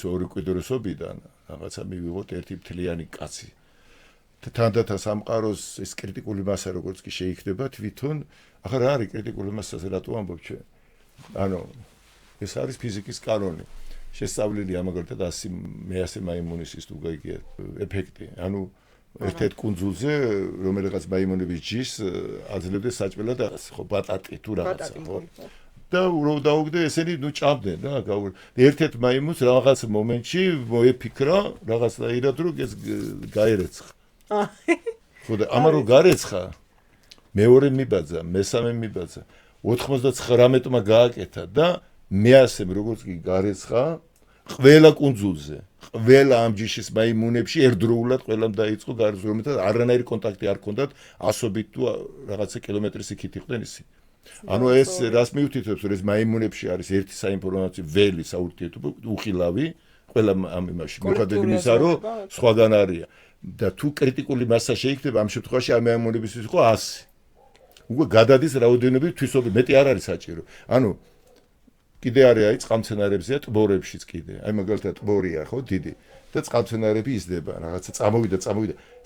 B: ორი უკიდურესობიდან რაღაცა მივიღოთ ერთი მთლიანი კაცი. თანდათან სამყაროს ეს კრიტიკული მასა როგორც კი შეიქმნება თვითონ ახლა რა არის კრიტიკული მასაზე რატო ამბობ ჩვენ ანუ ეს არის ფიზიკის კანონი შესწავლილია მაგალითად 100 მაიმუნის ის თუ გაიგია ეფექტი ანუ ერთ-ერთ კუნძულზე რომელიღაც მაიმუნების ჯიშს აძლევდეს საჭმელად ხო ბატატი თუ რაღაცა ხო და დაუგდე ესენი ნუ ჭამდნენ რა ერთ-ერთ მაიმუნს რაღაც მომენტში მოეფიქრა რაღაცნაირად რომ ეს გაერეცხა ხო და ამარო გარეცხა მეორე მიბაძა მესამე მიბაძა 99-მა გააკეთა და მეასემ როგორც კი გარეცხა ყველა კუნძულზე ყველა ამ ჯიშის მაიმუნებში ერთდროულად ყველამ დაიწყო გარს რომელთა არანაირი კონტაქტი არ ჰქონდათ ასობით თუ რაღაცა კილომეტრის იქით იყვნენ ისინი ანუ ეს რას მიუთითებს რომ ეს მაიმუნებში არის ერთი საინფორმაციო ველი საურთიერთო უხილავი ყველა ამ იმაში მოხდები იმისა რომ სხვაგან არია და თუ კრიტიკული მასა შეიქმნება ამ შემთხვევაში ამ მაიმუნებისთვის იყო 100 უკვე გადადის რაოდენობით თვისობრივ მეტი არ არის საჭირო ანუ კიდე არის აი წყალმცენარეებზეა ტბორებშიც კიდე აი მაგალითად ტბორია ხო დიდი და წყალმცენარეები იზრდება რაღაცა წამოვიდა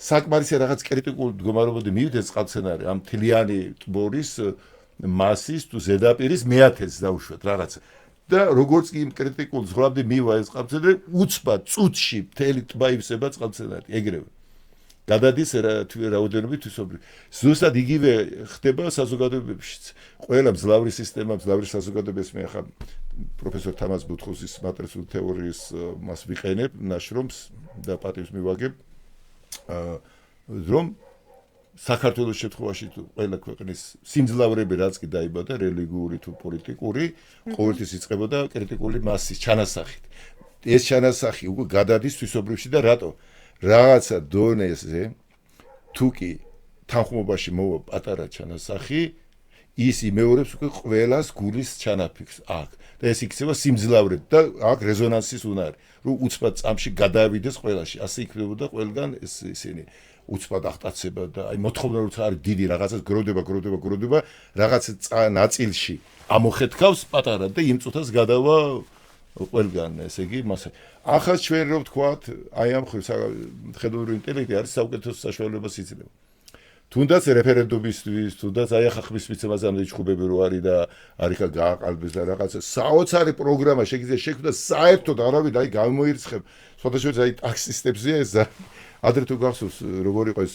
B: საკმარისი რაღაც კრიტიკულ მდგომარეობამდე მივიდეს წყალმცენარე ამ თლიანი ტბორის მასის თუ ზედაპირის მეათეს დაუშვათ რაღაცა და როგორც კი იმ კრიტიკულ ზღვრამდე მივა ეს წყალმცენარე უცბად წუთში მთელი ტბა ივსება წყალმცენარით ეგრევე გადადის რაოდენობით თვისობრივ ზუსტად იგივე ხდება საზოგადოებებშიც ყველა მძლავრი სისტემა მძლავრი საზოგადოების მე ახლა პროფესორ თამაზ ბუთხუზის მატრიცული თეორიის მას ვიყენებ ნაშრომს და პატივს მივაგებ რომ საქართველოს შემთხვევაში თუ ყველა ქვეყნის სიმძლავრეები რაც კი დაიბადა რელიგიური თუ პოლიტიკური ყოველთვის იწყებოდა კრიტიკული მასის ჩანასახით ეს ჩანასახი უკვე გადადის თვისობრივში და რატო რაღაცა დონეზე თუ კი თანხმობაში მოვა პატარა ჩანასახი ის იმეორებს უკვე ყველას გულის ჩანაფიქრს აქ და ეს იქცევა სიმძლავრედ და აქ რეზონანსის უნარი რომ უცბად წამში გადავიდეს ყველაში ასე იქნებოდა ყველგან ეს ისინი უცბად აღტაცება და აი მოთხოვნა როცა არის დიდი რაღაცას გროდება რაღაც ნაწილში ამოხეთქავს პატარა და იმ წუთას გადავა ყველგან ესე იგი მასე ახლა ჩვენ რო ვთქვათ აი ამ ხედავური ინტელექტი არის საუკეთესო საშუალებას იძლევა თუნდაც რეფერენდუმისთვის თუნდაც აი ახლა ხმის მიცემაზე ამდენი ჩხუბები რო არის და არიქა გააყალბეს და რაღაცა საოცარი პროგრამა შეგიძლია შექმნას საერთოდ არავინ აი გამოირცხებ სხვადასხვა აი ტაქსისტებზეა ეს ადრე თუ გახსოვს როგორ იყო ეს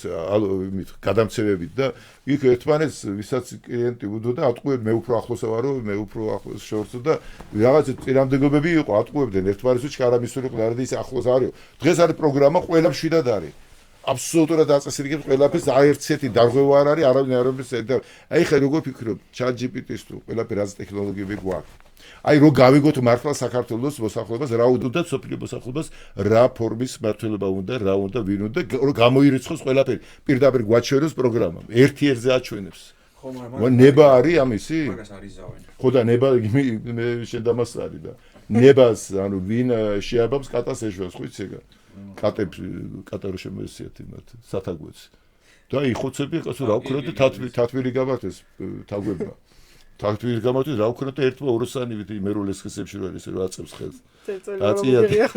B: გადამცემებით და იქ ერთმანეთს ვისაც კლიენტი უდოდა ატყუებდნენ მე უფრო ახლოსა ვარო მე უფრო ახლოს შორსო და რაღაც წინამდებობები იყო ატყუებდნენ ერთმანეთს უჩქ არამისური ყლარი და ის ახლოს არის დღეს არის პროგრამა ყველა მშვიდად არის აბსოლუტურად დაწესრიგებს ყველაფერს აერთცეთი დარღვევა არ არის არავინ აი ხე როგორ ფიქრობ ChatGPT-ს თუ ყველაფერი რაც ტექნოლოგიები გვაქვს აი რო გავიგოთ მართლა საქართველოს მოსახლეობას რა უნდა სოფლიო მოსახლეობას რა ფორმის მართლობა უნდა რა უნდა ვინ უნდა რომ გამოირიცხოს ყველაფერი პირდაპირ გვაჩვენოს პროგრამა ერთ-ერთზე აჩვენებს ხო ნება არის ამისი
C: მაგას არის ზავენ
B: ხო და ნება მე შენ დამასწარი და ნებას ანუ ვინ შეაბამს კატას ეშვას ხო იცი ეგა კატარო შემოესიათ იმათ სათაგვებს და იხოცები ყასო რა ვქნათ თათვილი გამართეს თაგვებმა თათვილი გამართეს რა ვქნათ ერთმა ოროსანივით იმერულ ესხესებში რო არის რა აწევს ხელს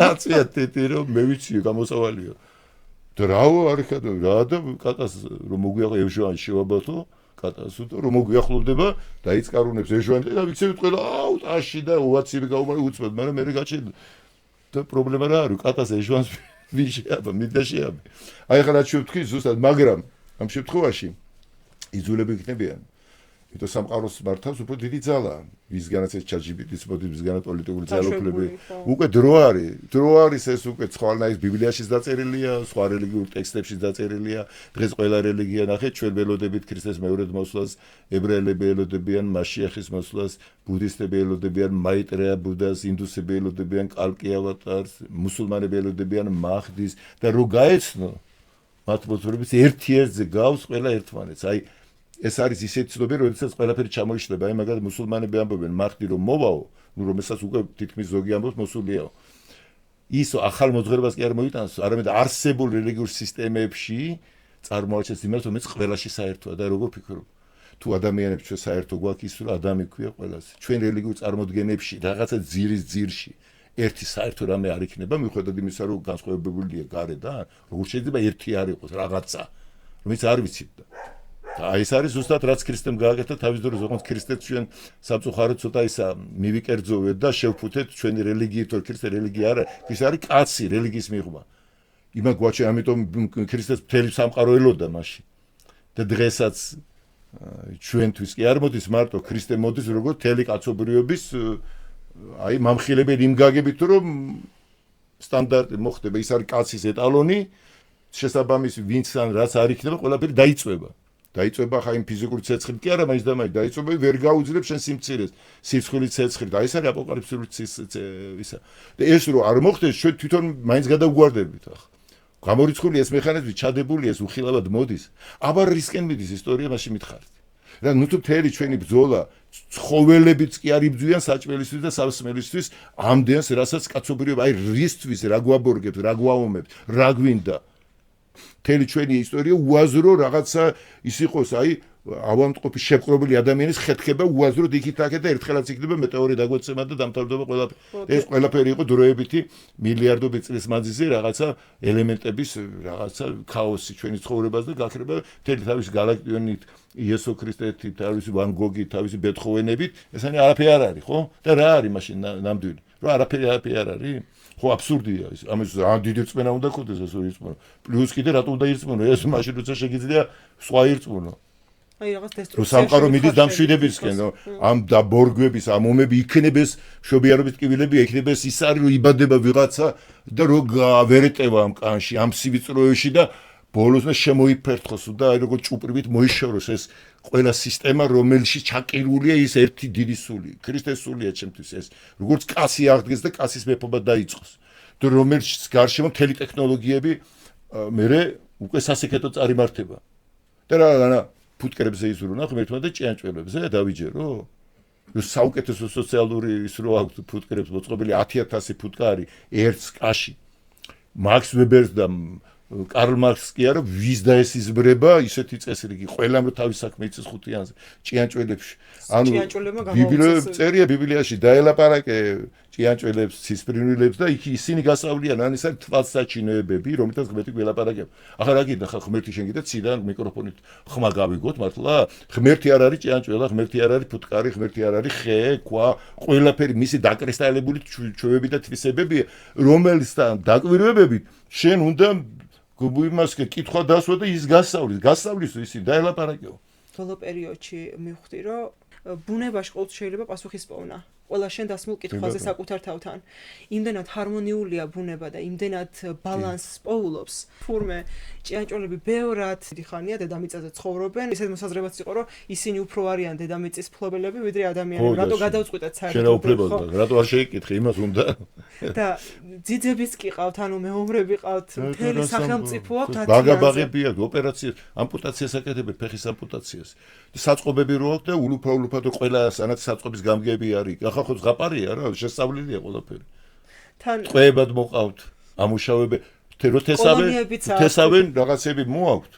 B: აწიათ თითი რომ მე ვიცი გამოსავალია და რაო არიქა რა და კატას რომ მოგვიაღო ევჟვანი შევაბათო კატას რომ მოგვიახლოვდება და იწკარუნებს ეჟვანი და ვიცით ყველა აუ ტაში და უაცივი გაუმარი უცბად მაგრამ მე გაჩენდა და პრობლემა რა არის კატას ეჟვანს ვიშეაბა მიდაშეაბი აი ხა რა შევთქვი ზუსტად მაგრამ ამ შემთხვევაში იძულები იქნებიან იმიტომ სამყაროს მართავს უფრო დიდი ძალა ვისგანაც ეს ChatGPT-ს მოდი ვისგანაც პოლიტიკური ძალაუფლები უკვე დრო არის ეს უკვე სხვანაირ ბიბლიაში დაწერილია სხვა რელიგიურ ტექსტებში დაწერილია დღეს ყველა რელიგია ნახეთ ჩვენ ველოდებით ქრისტეს მეორედ მოსვლას ებრაელები ელოდებიან მასიახის მოსვლას ბუდისტები ელოდებიან მაიტრეა ბუდას ინდუსები ელოდებიან კალკი ავატარს მუსულმანები ელოდებიან მაჰდის და რო გაეცნო მათ მოძრაობის ერთ-ერთზე გავს ყველა ერთმანეთს აი ეს არის ისეთი ცნობი, როდესაც ყველაფერი ჩამოიშლება. აი მაგალითად მუსულმანები ამბობენ, მახდი რომ მოვაო, ნუ რომელსაც უკვე თითქმის ზოგი ამბობს მოსულიაო. ის ახალ მოძღვრებას კი არ მოიტანს, არამედ არსებულ რელიგიურ სისტემებში წარმოაჩენს იმას, რომელიც ყველაში საერთოა და როგორ ფიქრობ? თუ ადამიანებს ჩვენ საერთო გვაქვს ის, რომ ადამი ქვია ყველას. ჩვენ რელიგიურ წარმოდგენებში რაღაცა ძირის ძირში ერთი საერთო რამე არ იქნება, მიუხედავად იმისა, რომ განსხვავებულია გარედან, როგორ შეიძლება ერთი არ იყოს რაღაცა, რომელიც არ ვიცით და აი ეს არის ზუსტად რაც ქრისტემ გააკეთა თავის დროზე, როგორც ქრისტეც ჩვენ სამწუხაროდ ცოტა ისა მივიკერძოვეთ და შევფუთეთ ჩვენი რელიგიით, თუ ქრისტე რელიგია არა, ის არის კაცი რელიგიის მიღმა. იმან გვაჩვე, ამიტომ ქრისტეს მთელი სამყარო ელოდა მაშინ. და დღესაც ჩვენთვის კი არ მოდის მარტო ქრისტე მოდის როგორც მთელი კაცობრიობის აი მამხილებელი იმ გაგებით რომ სტანდარტი მოხდება, ის არის კაცის ეტალონი, შესაბამისი ვინც ან რაც არ იქნება, ყველაფერი დაიწვება. დაიწვება ხა იმ ფიზიკური ცეცხლით კი არა, მაინც და მაინც დაიწვება, ვერ გაუძლებს შენ სიმცირეს, სიცხვილის ცეცხლით. აი ეს არის აპოკალიფსური ისა. და ეს რო არ მოხდეს, ჩვენ თვითონ მაინც გადავგვარდებით ახლა. გამორიცხული ეს მექანიზმი ჩადებული ეს უხილავად მოდის. აბა რისკენ მიდის ისტორია მაშინ მითხარით. რა ნუ თუ მთელი ჩვენი ბრძოლა ცხოველებიც კი არ იბძვიან საჭმელისთვის და სასმელისთვის ამდენს, რასაც კაცობრიობა აი რისთვის რა გვაბორგებს, რა გვაომებთ, რა გვინდა. მთელი ჩვენი ისტორია უაზრო რაღაცა ის იყოს, აი ავამტყოფი შეპყრობილი ადამიანის ხეთქება უაზროდ იქით-აქეთ და ერთხელაც იქნება მეტეორი დაგვეცემა და დამთავრდება ყველაფერი. ეს ყველაფერი იყო დროებითი მილიარდობით წლის მანძილზე რაღაცა ელემენტების რაღაცა ქაოსი ჩვენი ცხოვრებას და გაქრება მთელი თავის galaktionით, იესო ქრისტეთი, თავისი ვან გოგი, თავისი ბეთჰოვენებით, ესენი არაფერი არ არის, ხო? და რა არის მაშინ ნამდვილი? რა არაფერი არ არის? ხო აბსურდია ის. ამის ან დიდი რწმენა უნდა ქონდეს ეს ორი რწმენა. პლუს კიდე რატო უნდა ირწმუნო? ეს მაშინ როცა შეგიძლია სხვა ირწმუნო.
A: აი რაღაც დესტრუქცია.
B: სამყარო მიდის დამშვიდებისკენ, ამ დაბორგვების, ამ ომები იქნებეს, მშობიარობის ტკივილები იქნებეს, ის არის რომ იბადება ვიღაცა და რო ვერეტევა ამ კანში, ამ სივიწროებში და ბოლოს მე შემოიფერთხოს და აი როგორ ჭუპრივით მოიშოროს ეს ყველა სისტემა, რომელშიც ჩაკერულია ის ერთი დიდი სული. ქრისტეს სულია ჩემთვის ეს. როგორც კაცი აღდგეს და კაცის მეფობა დაიწყოს. და რომელშიც გარშემო მთელი ტექნოლოგიები მერე უკვე სასეკრეტო წარიმართება. და რა ფუტკრებზე იზრუნა ღმერთმა და ჭიანჭველებზე დავიჯერო. საუკეთესო სოციალური ის რო აქვს ფუტკრებს მოწყობილი 10000 ფუტკარი ერთ კაში. მაქს ვებერს და კარლ მარქსს კი არა, ვის და ეს იზბრება ისეთი წესრიგი, ყველამ რო თავის საქმე იცის ხუთიანზე, ჭიანჭველებში. ანუ წერია ბიბლიაში დაელაპარაკე ჭიანჭველებს, ცისფრინვილებს და იქ ისინი გასავლიან, ან ეს არის თვალსაჩინოებები, რომელთაც ღმერთი გველაპარაკება. ახლა რა გინდა, ხა ღმერთი შენ გიდა ციდან მიკროფონით ხმა გავიგოთ მართლა? ღმერთი არ არის ჭიანჭველა, ღმერთი არ არის ფუტკარი, ღმერთი არ არის ხე, ქვა, ყველაფერი მისი დაკრისტალებული ჩვევები და თვისებებია, რომელთთან დაკვირვებებით შენ უნდა გუბიმას კითხვა დასვა და ის გასავლისო ისი დაელაპარაკეო.
A: ბოლო პერიოდში მივხვდი, რომ ბუნებაში ყოველთვის შეიძლება პასუხის პოვნა. ყველა შენ დასმულ კითხვაზე საკუთარ თავთან. იმდენად ჰარმონიულია ბუნება და იმდენად ბალანსს პოულობს. თურმე ჭიანჭველები ბევრად ხანია დედამიწაზე ცხოვრობენ. ისეთ მოსაზრებაც იყო, რომ ისინი უფრო არიან დედამიწის მფლობელები, ვიდრე ადამიანები. რატო გადავწყვიტეთ საერთოდ?
B: შენაუფლებოდა, რატო არ შეიკითხე, იმას უნდა.
A: და ძიძებიც კი ყავთ, ანუ მეომრები ყავთ, მთელი სახელმწიფო აქვს.
B: ბაგაბაღები აქვს, ოპერაციას, ამპუტაციას აკეთებენ, ფეხის ამპუტაციას. საწყობები რო აქვს და ულუფა ყველა სანაც საწყობის გამგეები არის. ახლა ხო ზღაპარია რა, შესწავლილია ყველაფერი. თან ტყვეებად მოყავთ, ამუშავებენ, თესავენ რაღაცები მოაქვთ.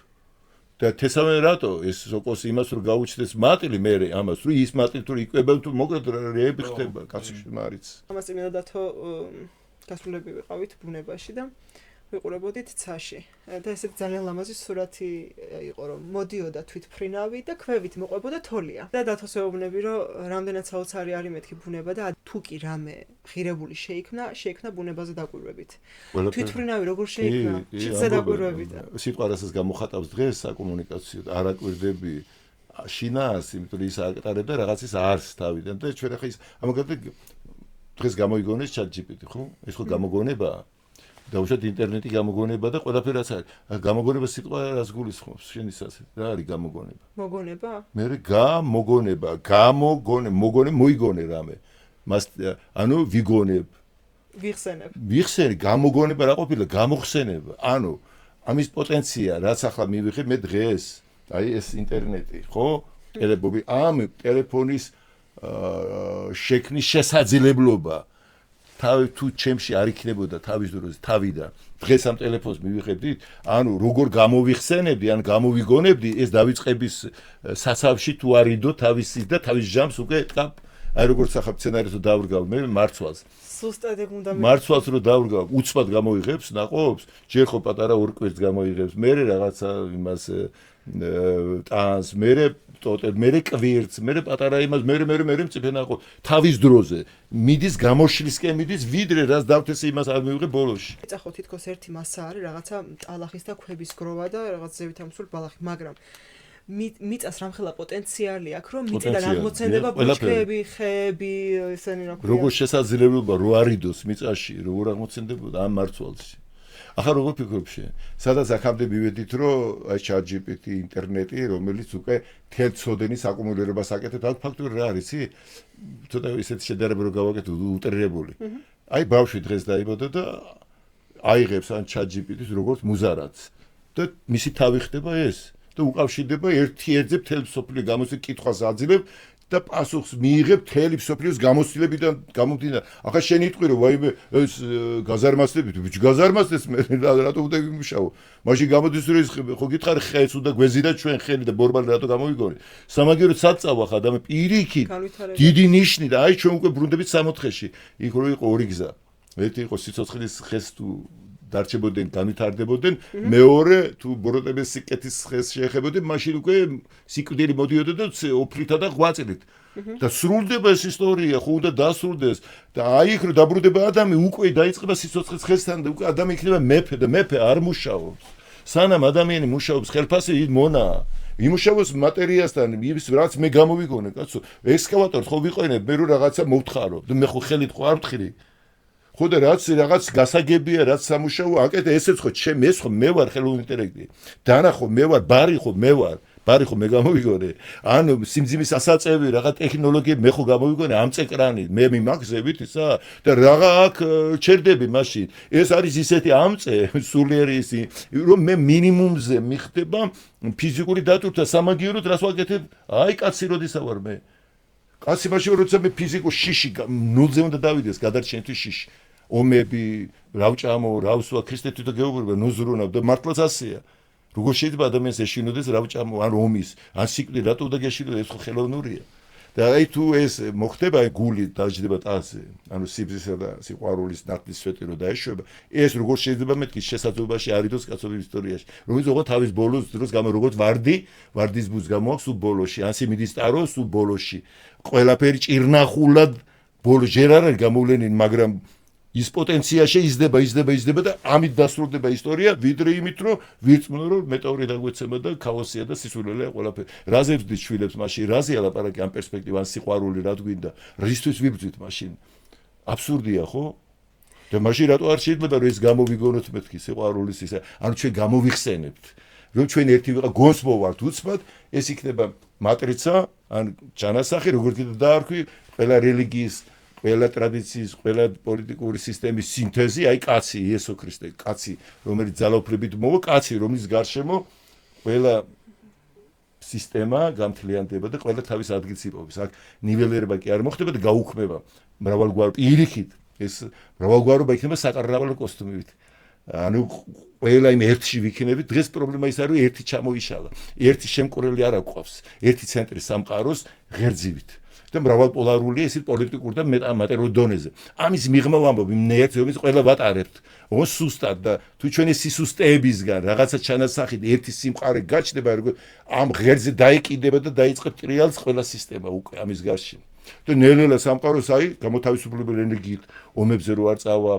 B: და თესავენ რატო? ეს სოკოს იმას რო გაუჩნდეს მატილი მე ამას, რომ ის მატილი თუ იკვებენ თუ მოკლედ რეები ხდება, კაცი მარიც.
A: ამას წინადათო გასულები ვიყავით ბუნებაში და ვიყურებოდით ცაში. და ესეთ ძალიან ლამაზი სურათი იყო, რომ მოდიოდა თვითფრინავი და ქვევით მოყვებოდა თოლია. და დათოსეობნები, რომ რამდენად საოცარი არის მეთქი ბუნება და თუ კი რამე ღირებული შეიქმნა ბუნებაზე დაკვირვებით. თვითფრინავი როგორ შეიქმნა? შიზე დაკვირვებით.
B: სიტყვა რასაც გამოხატავს დღეს საკომუნიკაციო არაკვირდები შინას, იმიტომ რომ ის აკეტარებდა რაღაცის არს თავიდან და ჩვენ ახლა ის ამაგერდე დღეს გამოიგონეს ChatGPT, ხო? ეს ხო გამოგონებაა. დაუშვათ ინტერნეტი გამოგონება და ყველაფერი რაც არის. გამოგონება სიტყვა რას გულისხმობს შენისაც? რა არის გამოგონება?
A: მოგონება?
B: მე მოგონე მოიგონე რამე. მას ანუ ვიგონებ. ვიხსენებ, გამოგონება რა ყოფილა? გამოხსენება. ანუ ამის პოტენცია რაც ახლა მივიღე მე დღეს, აი ეს ინტერნეტი, ხო? ამ ტელეფონის შექმნის შესაძლებლობა თავი თუ ჩემში არ იქნებოდა თავის დროზე თავიდან დღეს ამ ტელეფონს მივიღებდით, ანუ როგორ გამოვიხსენებდი, ან გამოვიგონებდი, ეს დავიწყების სასავში თუ არიდო თავისის და თავის ჟამს უკვე აი როგორც ახლა სცენარის რო დავრგავ მე მარცვალს
A: სუსტად ეგ უნდა
B: მარცვალს რო დავრგავ უცბად გამოიღებს ნაყოფს ჯერ ხო პატარა ორ კვირს გამოიღებს მე რაღაცა იმას ტანს მე ტოტე მე კვირს მე პატარა იმას მე მწიფენაყო თავის დროზე მიდის გამოშლისკენ მიდის ვიდრე რაც დავთეს იმას არ მივიღე ბოლოში
A: ეცახო თითქოს ერთი მასა არის რაღაცა ტალახის და ქვების გროვა და რაღაც ზევით ამსული ბალახი მაგრამ მიწას რამხელა პოტენციალი აქვს რომ მიწიდან აღმოცენდება ბუჩქები ხეები ესენი რა ქვია
B: როგორ შესაძლებლობა რო არიდოს მიწაში როგორ აღმოცენდებოდა ამ მარცვალში ახლა როგორ ფიქრობ შენ სადაც აქამდე მივედით რომ აი ChatGPT ინტერნეტი რომელიც უკვე თელ ცოდენის აკუმულირებას აკეთებს აქ ფაქტური რა არის იცი ცოტა ისეთ შედარება რო გავაკეთო უტრირებული აი ბავშვი დღეს დაიბადა და აიღებს ან ChatGPT-ს როგორც მუზარადს და მისი თავი ხდება ეს და უკავშირდება ერთ-ერთზე მთელ სოფლიო გამოცდილ კითხვას აძლევ და პასუხს მიიღებ მთელი სოფლიოს გამოცდილებიდან გამომდინარე. ახლა შენ იტყვი რომ ვაიმე ეს გაზარმასდებით, ბიჭი გაზარმასდეს მე რატო უნდა ვიმუშაო? მაშინ გამოდის რომ ეს ხო გითხარი ხეს უნდა გვეზიდა ჩვენ ხელი და ბორმალი რატო გამოვიგონე? სამაგიეროდ საწავა ხა და მე პირიქით დიდი ნიშნი და აი ჩვენ უკვე ბრუნდებით 60-ში. იქ რო იყო ორი გზა. ერთი იყო სიცოცხლის ხეს თუ დარჩებოდნენ, განვითარდებოდნენ, მეორე თუ ბოროტების სიკეთის ხეს შეეხებოდნენ, მაშინ უკვე სიკვდილი მოდიოდა და ოფლითა და ღვაწლით. და სრულდება ეს ისტორია, ხო უნდა დასრულდეს და აი იქ რო დაბრუნდება ადამი, უკვე დაიწყება სიცოცხლის ხესთან და უკვე ადამი იქნება მეფე და მეფე არ მუშაობს. სანამ ადამიანი მუშაობს ხელფასი მონა იმუშავოს მატერიასთან, ის რაც მე გამოვიგონე, კაცო, ექსკავატორს ხო ვიყენებ, მე რო რაღაცა მოვთხარო და მე ხო ხელით ხო არ ვთხრი. ხო და რაღაც გასაგებია, რაც სამუშაო აკეთე, ესეც ხო ეს ხო მე ვარ ხელოვნური ინტელექტი. დანა ხო მე ვარ, ბარი ხო მე ვარ. ბარი ხო მე გამოვიგონე. ანუ სიმძიმის ასაწევი, რაღაც ტექნოლოგიები მე ხო გამოვიგონე ამ წეკრანი, მე მიმაგზებით ისა და რაღა აქ ჩერდები მაშინ. ეს არის ისეთი ამწე, სულიერი ისი, რომ მე მინიმუმზე მიხდება ფიზიკური დატვირთვა სამაგიეროდ რას ვაკეთებ? აი კაცი როდისა ვარ მე. კაცი მაშინ როცა მე ფიზიკურ შიში ნულზე უნდა დავიდეს გადარჩენთვის შიში. ომები, რავჭამო, რავსვა, ქრისტე თვითონ გეუბნება, ნუზრუნავ და მართლაც ასეა. როგორ შეიძლება ადამიანს ეშინოდეს რავჭამო, ან ომის, ან სიკვდილი, რატო უნდა გეშინოდეს, ეს ხო ხელოვნურია. და აი თუ ეს მოხდება, აი გული დაждდება ტანზე, ანუ სიბზისა და სიყვარულის ნახტის სვეტი რო დაეშვება, ეს როგორ შეიძლება მეთქი შესაძლებლობაში არიდოს კაცობის ისტორიაში. რომელიც ოღონდ თავის ბოლოს დროს როგორც ვარდის ბუს გამოაქვს სულ ბოლოში, ან სიმიდის ტარო სულ ბოლოში. ყველაფერი ჭირნახულად ბოლო ჯერ არ არის გამოვლენილი, მაგრამ ის პოტენცია იზრდება და ამით დასრულდება ისტორია, ვიდრე იმით, რომ ვირწმუნო, რომ მეტეორი დაგვეცემა და ქაოსია და სისულელეა ყველაფერი. რაზე ვძვით შვილებს მაშინ, რაზე ალაპარაკი ამ პერსპექტივა, ან სიყვარული რა გვინდა, რისთვის ვიბრძვით მაშინ? აბსურდია, ხო? და მაშინ რატო არ შეიძლება რომ ეს გამოვიგონოთ მეთქი სიყვარულის ისა, ანუ ჩვენ გამოვიხსენებთ. რომ ჩვენ ერთი ვიყავ გონს მოვართ უცბად, ეს იქნება მატრიცა, ან ჯანასახი, როგორც კიდე დაარქვი, ყველა რელიგიის ყველა ტრადიციის, ყველა პოლიტიკური სისტემის სინთეზი, აი კაცი, იესო ქრისტე, კაცი, რომელიც ძალაუფლებით მოვა, კაცი, რომლის გარშემო ყველა სისტემა გამთლიანდება და ყველა თავის ადგილს იპოვებს. აქ ნიველირება კი არ მოხდება და გაუქმება მრავალგვარ პირიქით. ეს მრავალგვარობა იქნება საკარნავალო კოსტუმებით. ანუ ყველა იმ ერთში ვიქნებით, დღეს პრობლემა ის არის, რომ ერთი ჩამოიშალა. ერთი შემკურელი არ აქვს, ერთი ცენტრი სამყაროს ღერძივით. და მრავალპოლარულია ისეთ პოლიტიკურ და მატერიალურ დონეზე. ამის მიღმა ვამბობ იმ ნეერცს, რომელიც ყველა ვატარებთ. ოღონდ სუსტად და თუ ჩვენი სისუსტეებისგან რაღაცა ჩანასახით ერთი სიმყარე გაჩნდება, როგორ ამ ღერძზე დაიკიდება და დაიწყებს ტრიალს ყველა სისტემა უკვე ამის გარშემო. და ნელ-ნელა სამყაროს აი გამოთავისუფლებელი ენერგიით ომებზე რო არ წავა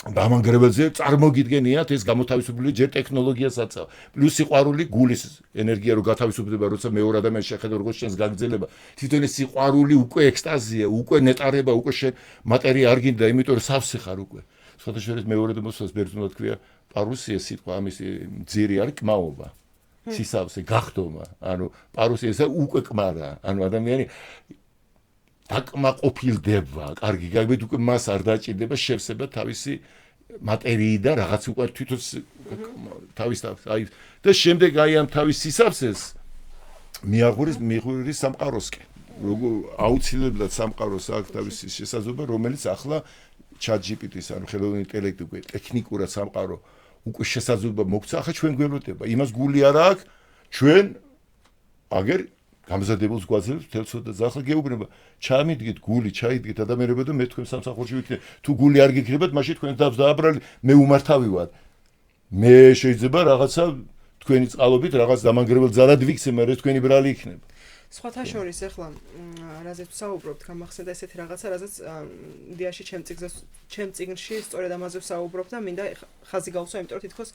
B: დამანგრებელზე წარმოგიდგენიათ ეს გამოთავისუფლებული ჯერ ტექნოლოგიას აწავა. პლუს სიყვარული გულის ენერგია რო გათავისუფლდება, როცა მეორე ადამიანს შეხედა როგორც შენს გაგრძელება. თვითონ ეს სიყვარული უკვე ექსტაზია, უკვე ნეტარება, უკვე შენ მატერია არ გინდა, იმიტომ რომ სავსე ხარ უკვე. სხვათა შორის მეორე მოსვლას ბერძნულად ქვია პარუსია სიტყვა, ამის ძირი არის კმაობა. სისავსე, გახდომა. ანუ პარუსია უკვე კმარა. ანუ ადამიანი აკმაყოფილდება, კარგი, გაიგეთ უკვე მას არ დაჭირდება შევსება თავისი მატერიიდან რაღაც უკვე თვითონ თავის აი და შემდეგ აი ამ თავის სისავსეს მიაღურის სამყაროსკენ. როგორ აუცილებლად სამყაროს აქვს თავისი შესაძლებლობა, რომელიც ახლა ChatGPT-ს ანუ ხელოვნური ინტელექტი უკვე ტექნიკურად სამყარო უკვე შესაძლებლობა მოგცა, ახლა ჩვენ გველოდება. იმას გული არ აქვს, ჩვენ აგერ გამზადებულს გვაძლევს თელსო და ზახლა გეუბნება ჩამიდგეთ გული ჩაიდგეთ ადამიანებო და მე თქვენ სამსახურში ვიქნებ თუ გული არ გიქნებათ მაშინ თქვენ დავს დააბრალი მე უმართავი ვარ მე შეიძლება რაღაცა თქვენი წყალობით რაღაც დამანგრეველ ძალად ვიქცე მე თქვენი ბრალი იქნება
A: სხვათა შორის ახლა რაზეც ვსაუბრობთ გამახსენდა ესეთი რაღაცა რაზეც იდეაში ჩემ წიგნში სწორედ ამაზე ვსაუბრობ და მინდა ხაზი გავუსვა იმიტომ რომ თითქოს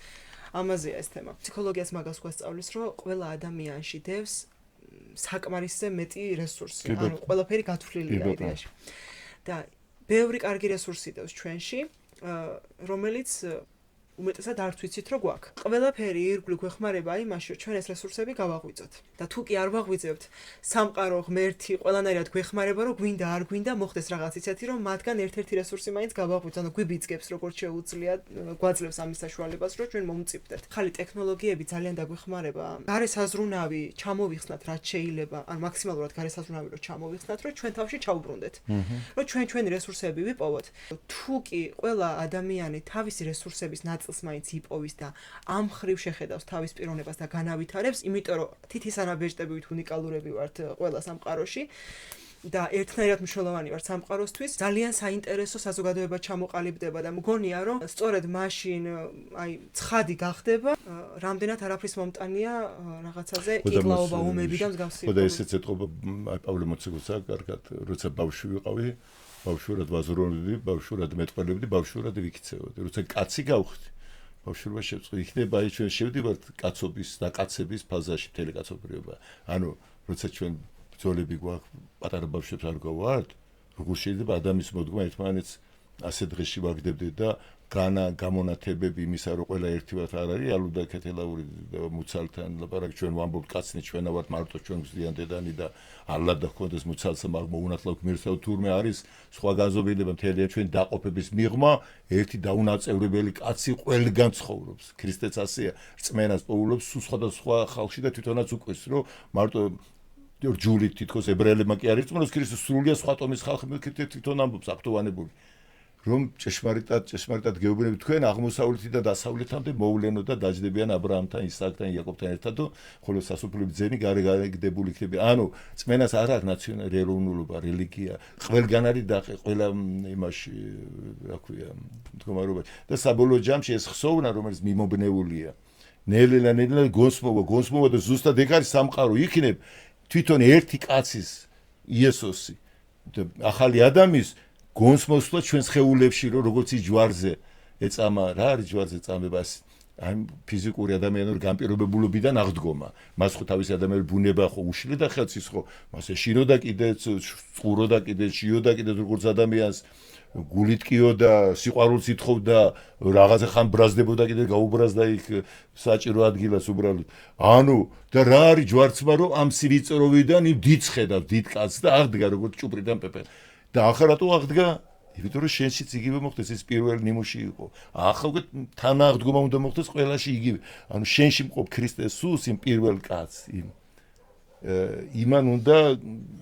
A: ამაზეა ეს თემა ფსიქოლოგიას მაგას გვასწავლის რომ ყველა ადამიანში დევს საკმარისზე მეტი რესურსი ანუ ყველაფერი გათვლილია იდეაში და ბევრი კარგი რესურსი დევს ჩვენში რომელიც უმეტესად არც ვიცით რომ გვაქვს. ყველაფერი ირგვლივ გვეხმარება იმაში, რომ ჩვენ ეს რესურსები გავაღვიძოთ. და თუ კი არ ვაღვიძებთ, სამყარო, ღმერთი, ყველანაირად გვეხმარება, რომ გვინდა არ გვინდა მოხდეს რაღაც ისეთი, რომ მათგან ერთ-ერთი რესურსი მაინც გავაღვიძოთ. ანუ გვიბიძგებს როგორც შეუძლია, გვაძლევს ამის საშუალებას, რომ ჩვენ მომწიფდეთ. ხალი ტექნოლოგიები ძალიან დაგვეხმარება. გარესაზრუნავი ჩამოვიხსნათ, რაც შეიძლება, ან მაქსიმალურად გარესაზრუნავი რომ ჩამოვიხსნათ, რომ ჩვენ თავში ჩაუბრუნდეთ. რომ ჩვენი რესურსები ვიპოვოთ. თუ კი ყველა ადამიანი თავისი რესურსების ნაწილს მაინც იპოვის და ამ ხრივ შეხედავს თავის პიროვნებას და განავითარებს, იმიტომ რომ თითისანაბეჭდებით უნიკალურები ვართ ყველა სამყაროში და ერთნაირად მნიშვნელოვანი ვართ სამყაროსთვის, ძალიან საინტერესო საზოგადოება ჩამოყალიბდება და მგონია რომ სწორედ მაშინ აი ცხადი გახდება, რამდენად არაფრის მომტანია რაღაცაზე იგლაობა ომები და მსგავსი.
B: და ესეც ეთყობა აი პავლე მოციქულსა კარგად, როცა ბავშვი ვიყავი, ბავშვურად ვაზროვნებდი, ბავშვურად მეტყველებდი, ბავშვურად ვიქცეოდი. როცა კაცი გავხდი, ბავშვობა შევწყვი, იქნება აი ჩვენ შევდივართ კაცობის და კაცების ფაზაში მთელი კაცობრიობა. ანუ როცა ჩვენ ბრძოლები გვაქვს, პატარა ბავშვებს არ გავართ, როგორ შეიძლება ადამიანის მოდგმა ერთმანეთს ასე დღეში ვაგდებდეთ და გამონათებები იმისა, რომ ყველა ერთივართ არ არის, ალუდა ქეთელაური მუცალთან ლაპარაკი ჩვენ ვამბობთ კაცნი ჩვენა ვართ მარტო ჩვენ გვზდიან დედანი და ალლა და ხონდეს მუცალსა მაგ მოუნათლა გმირსა თურმე არის სხვა განზომილება მთელია ჩვენ დაყოფების მიღმა ერთი დაუნაწევრებელი კაცი ყველგან ცხოვრობს ქრისტეც ასეა რწმენას პოულობს სხვადასხვა ხალხში და თვითონაც უყვეს რომ მარტო ჯულით თითქოს ებრაელებმა კი არ ირწმუნოს ქრისტეს სრულია სხვა ტომის ხალხი თვითონ ამბობს აქტოვანებული რომ ჭეშმარიტად გეუბნებით თქვენ აღმოსავლეთით და დასავლეთამდე მოვლენო და დაждდებიან ა ブラ ამთან, ისააკთან, იაკობთან ერთად და ხოლო სასופლები ძენი გარეგდებული იქნება. ანუ წმენას არ აქვს ნაციონალური ეროვნულობა, რელიგია, ყველგან არის და ყველა იმაში, რა ქვია, მდგომარეობაში. და საბოლოო ჯამში ეს ხსოვნა, რომელიც მიმობნეულია, ნელ-ნელა გონსმოვა და ზუსტად ეგ არის სამყარო იქნებ თვითონ ერთი კაცის იესოსი და ახალი ადამიანის გონსმოსვლა ჩვენ შეეულებში რომ როგორც ჯვარზე ეწამა რა არის ჯვარზე წამებას ამ ფიზიკური ადამიანური განპირობებულობიდან აღდგომა მას ხო თავისი ადამიანური ბუნება ხო უშლიდა ხელს ის ხო მას ეშინოდა კიდეც წყუროდა კიდეც შიოდა კიდეც როგორც ადამიანს გულით კიოდა სიყვარულს ითხოვდა რაღაცა ხან ბრაზდებოდა კიდე გაუბრაზდა იქ საჭირო ადგილას უბრალოდ ანუ და რა არის ჯვარცმა რომ ამ სივიწროვიდან იმ დიდს ხედავს დიდ კაცს და აღდგა როგორც ჭუპრიდან პეპე და ახლა რატო აღდგა? იმიტომ რომ შენშიც იგივე მოხდეს ეს პირველ ნიმუში იყო. ახლა უკვე თანააღდგომა უნდა მოხდეს ყველაში იგივე. ანუ შენში მყოფ ქრისტეს სულს იმ პირველ კაცს იმან უნდა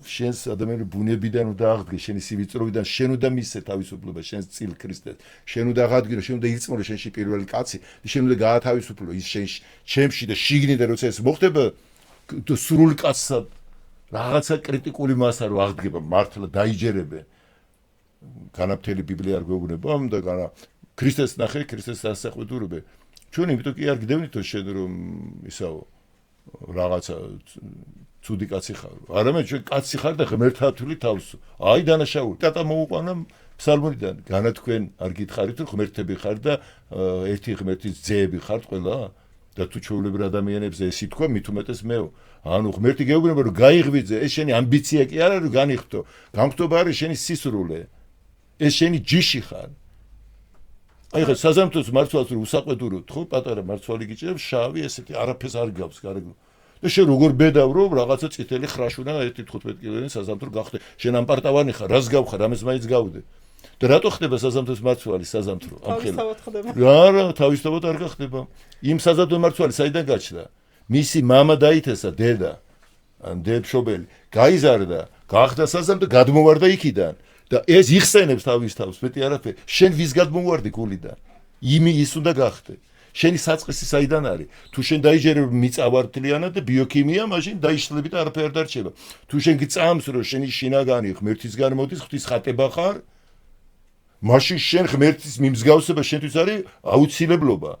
B: შენს ადამიანური ბუნებიდან უნდა აღდგე შენი სივიწროვიდან შენ უნდა მისცე თავისუფლება შენს წილ ქრისტეს. შენ უნდა აღადგინო, შენ უნდა იწმორო შენში პირველ კაცი, შენ უნდა გაათავისუფლო ის შენში, ჩემში და შიგნიდან როცა ეს მოხდება სრულ კაცსა რაღაცა კრიტიკული მასა რო აღდგება მართლა დაიჯერებენ განაფთელი ბიბლია არ გვეუბნება და განა ქრისტეს ნახე ქრისტეს ასახვედურებე ჩვენ იმიტომ კი არ გდევნითო შენ რომ ისაო რაღაცა ცუდი კაცი ხარ არამედ ჩვენ კაცი ხარ და ღმერთათული თავს აი დანაშაული ტატა მოუყვანა ფსალმურიდან განა თქვენ არ გითხარით რომ ღმერთები ხარ და ერთი ღმერთის ძეები ხართ ყველა და თუ ჩვეულებრივ ადამიანებს ეს ითქვა მით უმეტეს მეო ანუ ღმერთი გეუბნება რომ გაიღვიძე ეს შენი ამბიცია კი არა რომ განიხტო გამხტობა არის შენი სისრულე ეს შენი ჯიში ხარ აი ხა საზამთროს მარცვალს რომ უსაყვედუროთ ხო პატარა მარცვალი გიჭირებს შავი ესეთი არაფერს არ გავს გარეგნო და შენ როგორ ბედავ რომ რაღაცა წითელი ხრაშუნა 1.15 კილოიანი საზამთრო გახდე შენ ამ პარტავანი ხარ რას გავხარ ამას მაინც გავდე და რატო ხდება საზამთროს მარცვალი საზამთრო ამ ხელა რა თავისთავად არ გახდება იმ საზამთროს მარცვალი საიდან გაჩნდა მისი мама დაითესა დედა ან დედშობელი გაიზარდა გახდა საზამთრო გადმოვარდა იქიდან და ეს იხსენებს თავის თავს მეტი არაფერი შენ ვის გადმოვარდი გულიდან იმი ის უნდა გახდე შენი საწყისი საიდან არის? თუ შენ დაიჯერებ მიწავართლიანად და ბიოქიმია, მაშინ დაიშლები და არაფერი არ დარჩება. თუ შენ გწამს, რომ შენი შინაგანი ღმერთისგან მოდის, ღვთის ხატება ხარ, მაშინ შენ ღმერთის მიმსგავსება შენთვის არის აუცილებლობა.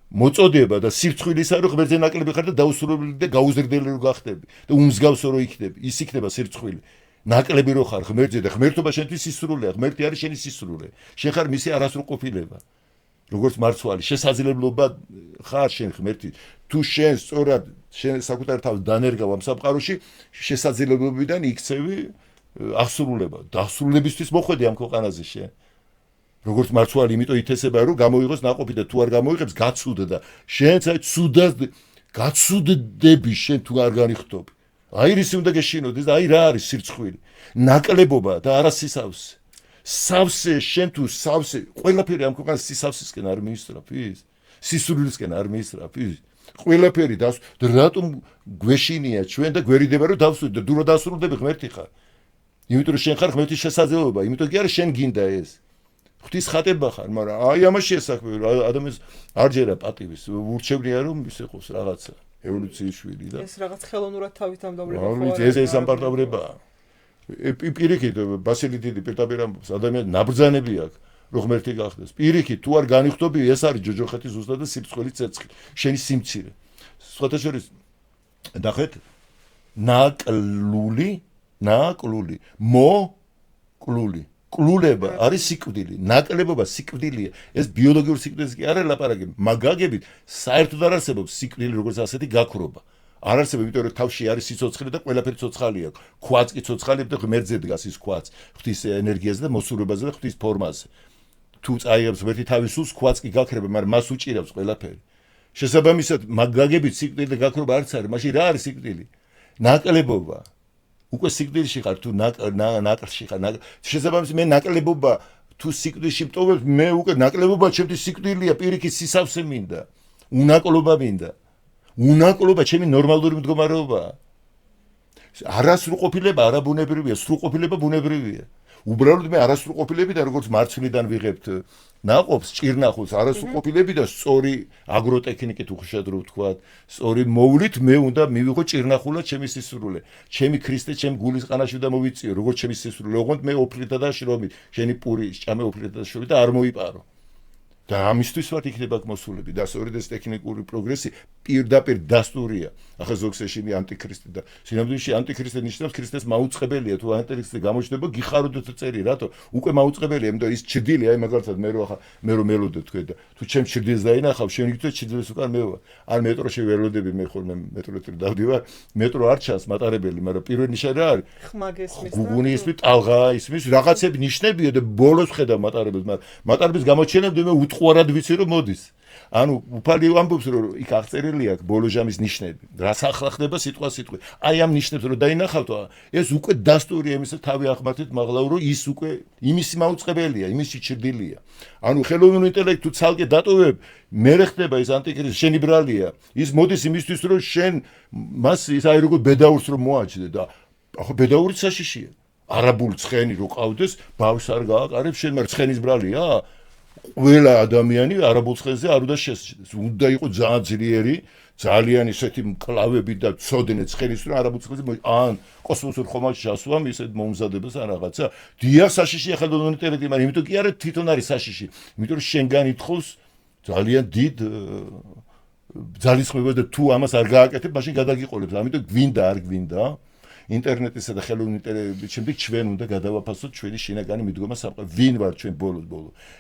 B: მოწოდება და სირცხვილისა რომ ღმერთზე ნაკლები ხარ და დაუსრულებელი და გაუზრდელი რო გახდები და უმსგავსო რო იქნები, ის იქნება სირცხვილი. ნაკლები რო ხარ ღმერთზე და ღმერთობა შენთვის სისრულეა, ღმერთი არის შენი სისრულე. შენ ხარ მისი არასრულყოფილება. როგორც მარცვალი, შესაძლებლობა ხარ შენ ღმერთი. თუ შენ სწორად შენ საკუთარ თავს დანერგავ ამ სამყაროში, შესაძლებლობიდან იქცევი აღსრულება. დასრულებისთვის მოხვედი ამ ქვეყანაზე შენ. როგორც მარცვალი, იმიტომ ითესება რომ გამოიღოს ნაყოფი და თუ არ გამოიღებს, გაცუდდა. შენც აი ცუდად გაცუდდები შენ თუ არ განიხტობ. აი რის უნდა გეშინოდეს და აი რა არის სირცხვილი. ნაკლებობა და არა სისავსე. სავსე შენ თუ სავსე, ყველაფერი ამ ქვეყანას სისავსისკენ არ მიისწრაფის. სისრულისკენ არ მიისწრაფის. ყველაფერი რატომ გვეშინია ჩვენ და გვერიდება რომ დავსრულდეთ და დრო დასრულდები ღმერთი ხარ. იმიტომ რომ შენ ხარ ღმერთის შესაძლებლობა, იმიტომ კი არა შენ გინდა ეს. ღვთის ხატება ხარ, მაგრამ აი ამაშია საქმე, ადამიანს არ ჯერა პატივის, ურჩევნია რომ ის იყოს რაღაცა ევოლუციის შვილი და
A: ეს რაღაც ხელოვნურად თავის დამდაბლება
B: ხო არის. ეს ამბარდავრებაა. პირიქით ბასილი დიდი პირდაპირ ამბობს, ადამიანს ნაბრძანები აქვს, რომ ღმერთი გახდეს. პირიქით თუ არ განიხტობი, ეს არის ჯოჯოხეთის ზუსტად და სირცხვილის ცეცხლი, შენი სიმცირე. სხვათა შორის ნახეთ, ნაკლული, მოკლული. კლულება არის სიკვდილი, ნაკლებობა სიკვდილია. ეს ბიოლოგიურ სიკვდილს კი არ ელაპარაკებ, მაგაგებით საერთოდ არ არსებობს სიკვდილი როგორც ასეთი გაქრობა. არ არსებობს, იმიტომ რომ თავში არის სიცოცხლე და ყველაფერი ცოცხალი აქვს. ქვაც კი ცოცხალი და ღმერთზე დგას ის ქვაც, ღვთის ენერგიაზე და მოსურვებაზე და ღვთის ფორმაზე. თუ წაიღებს ღმერთი თავის სულს, ქვაც კი გაქრება, მაგრამ მას უჭირავს ყველაფერი. შესაბამისად, მაგაგებით სიკვდილი და გაქრობა არც არის, მაშინ რა არის სიკვდილი? ნაკლებობა. უკვე სიკვდილში ხარ თუ ნაკლში ხარ. შესაბამისად მე ნაკლებობა თუ სიკვდილში მტოვებ, მე უკვე ნაკლებობა ჩემთვის სიკვდილია, პირიქით სისავსე მინდა. უნაკლობა მინდა. უნაკლობა ჩემი ნორმალური მდგომარეობაა. არასრულყოფილება არაბუნებრივია, სრულყოფილება ბუნებრივია. უბრალოდ მე არასრულყოფილებიდან როგორც მარცვლიდან ვიღებთ ნაყოფს, ჭირნახულს, არასრულყოფილებიდან სწორი აგროტექნიკით უხეშად რო ვთქვა, სწორი მოვლით მე უნდა მივიღო ჭირნახულად ჩემი სისრულე. ჩემი ქრისტე ჩემ გულის ყანაში და მოვიწიო, როგორც ჩემი სისრულე, ოღონდ მე ოფლითა და შრომით, შენი პური ჭამე ოფლითა და შრომით და არ მოიპარო. და ამისთვის ვარ იქნება მოსულები და სწორედ ეს ტექნიკური პროგრესი პირდაპირ დასტურია. ახლა ზოგს ეშინი ანტიქრისტე და სინამდვილეში ანტიქრისტე ნიშნავს ქრისტეს მაუწყებელია თუ ანტიქრისტე გამოჩნდება გიხაროდოთ წერი რატო უკვე მაუწყებელია იმიტომ ის ჩრდილი აი მაგალითად მე რო მელოდე თქვენ და თუ ჩემ ჩრდილს დაინახავ შენ იგდო ჩრდილს უკან მე ვარ ან მეტროში ველოდები მე ხოლმე მეტროში დავდივარ მეტრო არ ჩანს მატარებელი მაგრამ პირველი ნიშანი რა არის
A: ხმა გესმის და
B: გუგუნი ისმის ტალღა ისმის რაღაცები ნიშნებია და ბოლოს ხედავ მატარებელს მაგრამ მატარებლის გამოჩენამდე მე უთყუარად ვიცი რომ მოდის ანუ უფალი ამბობს რომ იქ აღწერილი აქვს ბოლო ჟამის ნიშნები რაც ახლა ხდება სიტყვა აი ამ ნიშნებს რომ დაინახავთ ეს უკვე დასტურია იმისა თავი ახმართეთ მაღლა რომ ის უკვე იმისი მაუწყებელია იმისი ჩრდილია ანუ ხელოვნურ ინტელექტს თუ ცალკე დატოვებ მე ხდება ის ანტიქრისტი შენი ბრალია ის მოდის იმისთვის რომ შენ მას ის აი როგორ ბედაურს რომ მოაჭდე და ახლა ბედაური საშიშია არაბული ცხენი რო ყავდეს ბავს არ გააყარებ შენ მაგრამ ცხენის ბრალია ყველა ადამიანი არაბულ ცხენზე არ უნდა შესჭდეს. უნდა იყოს ძალიან ძლიერი, ძალიან ისეთი მკლავები და ცოდნე ცხენის რომ არაბულ ცხენზე ან კოსმოსურ ხომალდში ჩასვამ ისეთ მომზადებას ან რაღაცა. დიახ, საშიშია ხელოვნური ინტელექტი, მაგრამ იმიტომ კი არა თვითონ არის საშიში. იმიტომ რომ შენგან ითხოვს ძალიან დიდ ძალისხმევას და თუ ამას არ გააკეთებ, მაშინ გადაგიყოლებს. ამიტომ გვინდა არ გვინდა. ინტერნეტისა და ხელოვნური ინტელექტის შემდეგ ჩვენ უნდა გადავაფასოთ ჩვენი შინაგანი მიდგომა სამყაროში. ვინ ვარ ჩვენ ბოლოს?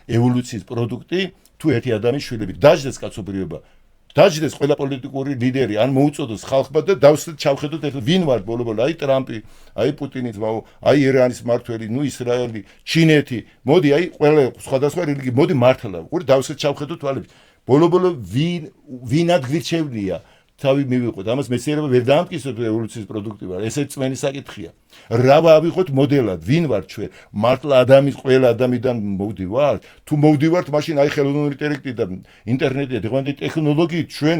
B: ევოლუციის პროდუქტი თუ ერთი ადამიანის შვილები. დაждდეს კაცობრიობა. დაждდეს ყველა პოლიტიკური ლიდერი, ან მოუწოდოს ხალხმა და დავსვით ჩავხედოთ ერთ ვინ ვარ ბოლო-ბოლო. აი ტრამპი, აი პუტინი, აი ირანის მმართველი, ნუ ისრაელი, ჩინეთი. მოდი აი ყველა სხვადასხვა რელიგია, მოდი მართლა. უყურე დავსვით ჩავხედოთ თვალებს. ბოლო-ბოლო ვინად გვირჩევნია? თავი მივიღოთ. ამას მეცნიერება ვერ დაამტკიცოთ ევოლუციის პროდუქტი ვარ. ესე წმენის საკითხია. რა ვავიღოთ მოდელად? ვინ ვარ ჩვენ? მართლა ადამიანის ყველა ადამიანიდან მოვდივართ? თუ მოვდივართ, მაშინ აი ხელოვნური ინტელექტი და ინტერნეტი და დღევანდელი ტექნოლოგიით ჩვენ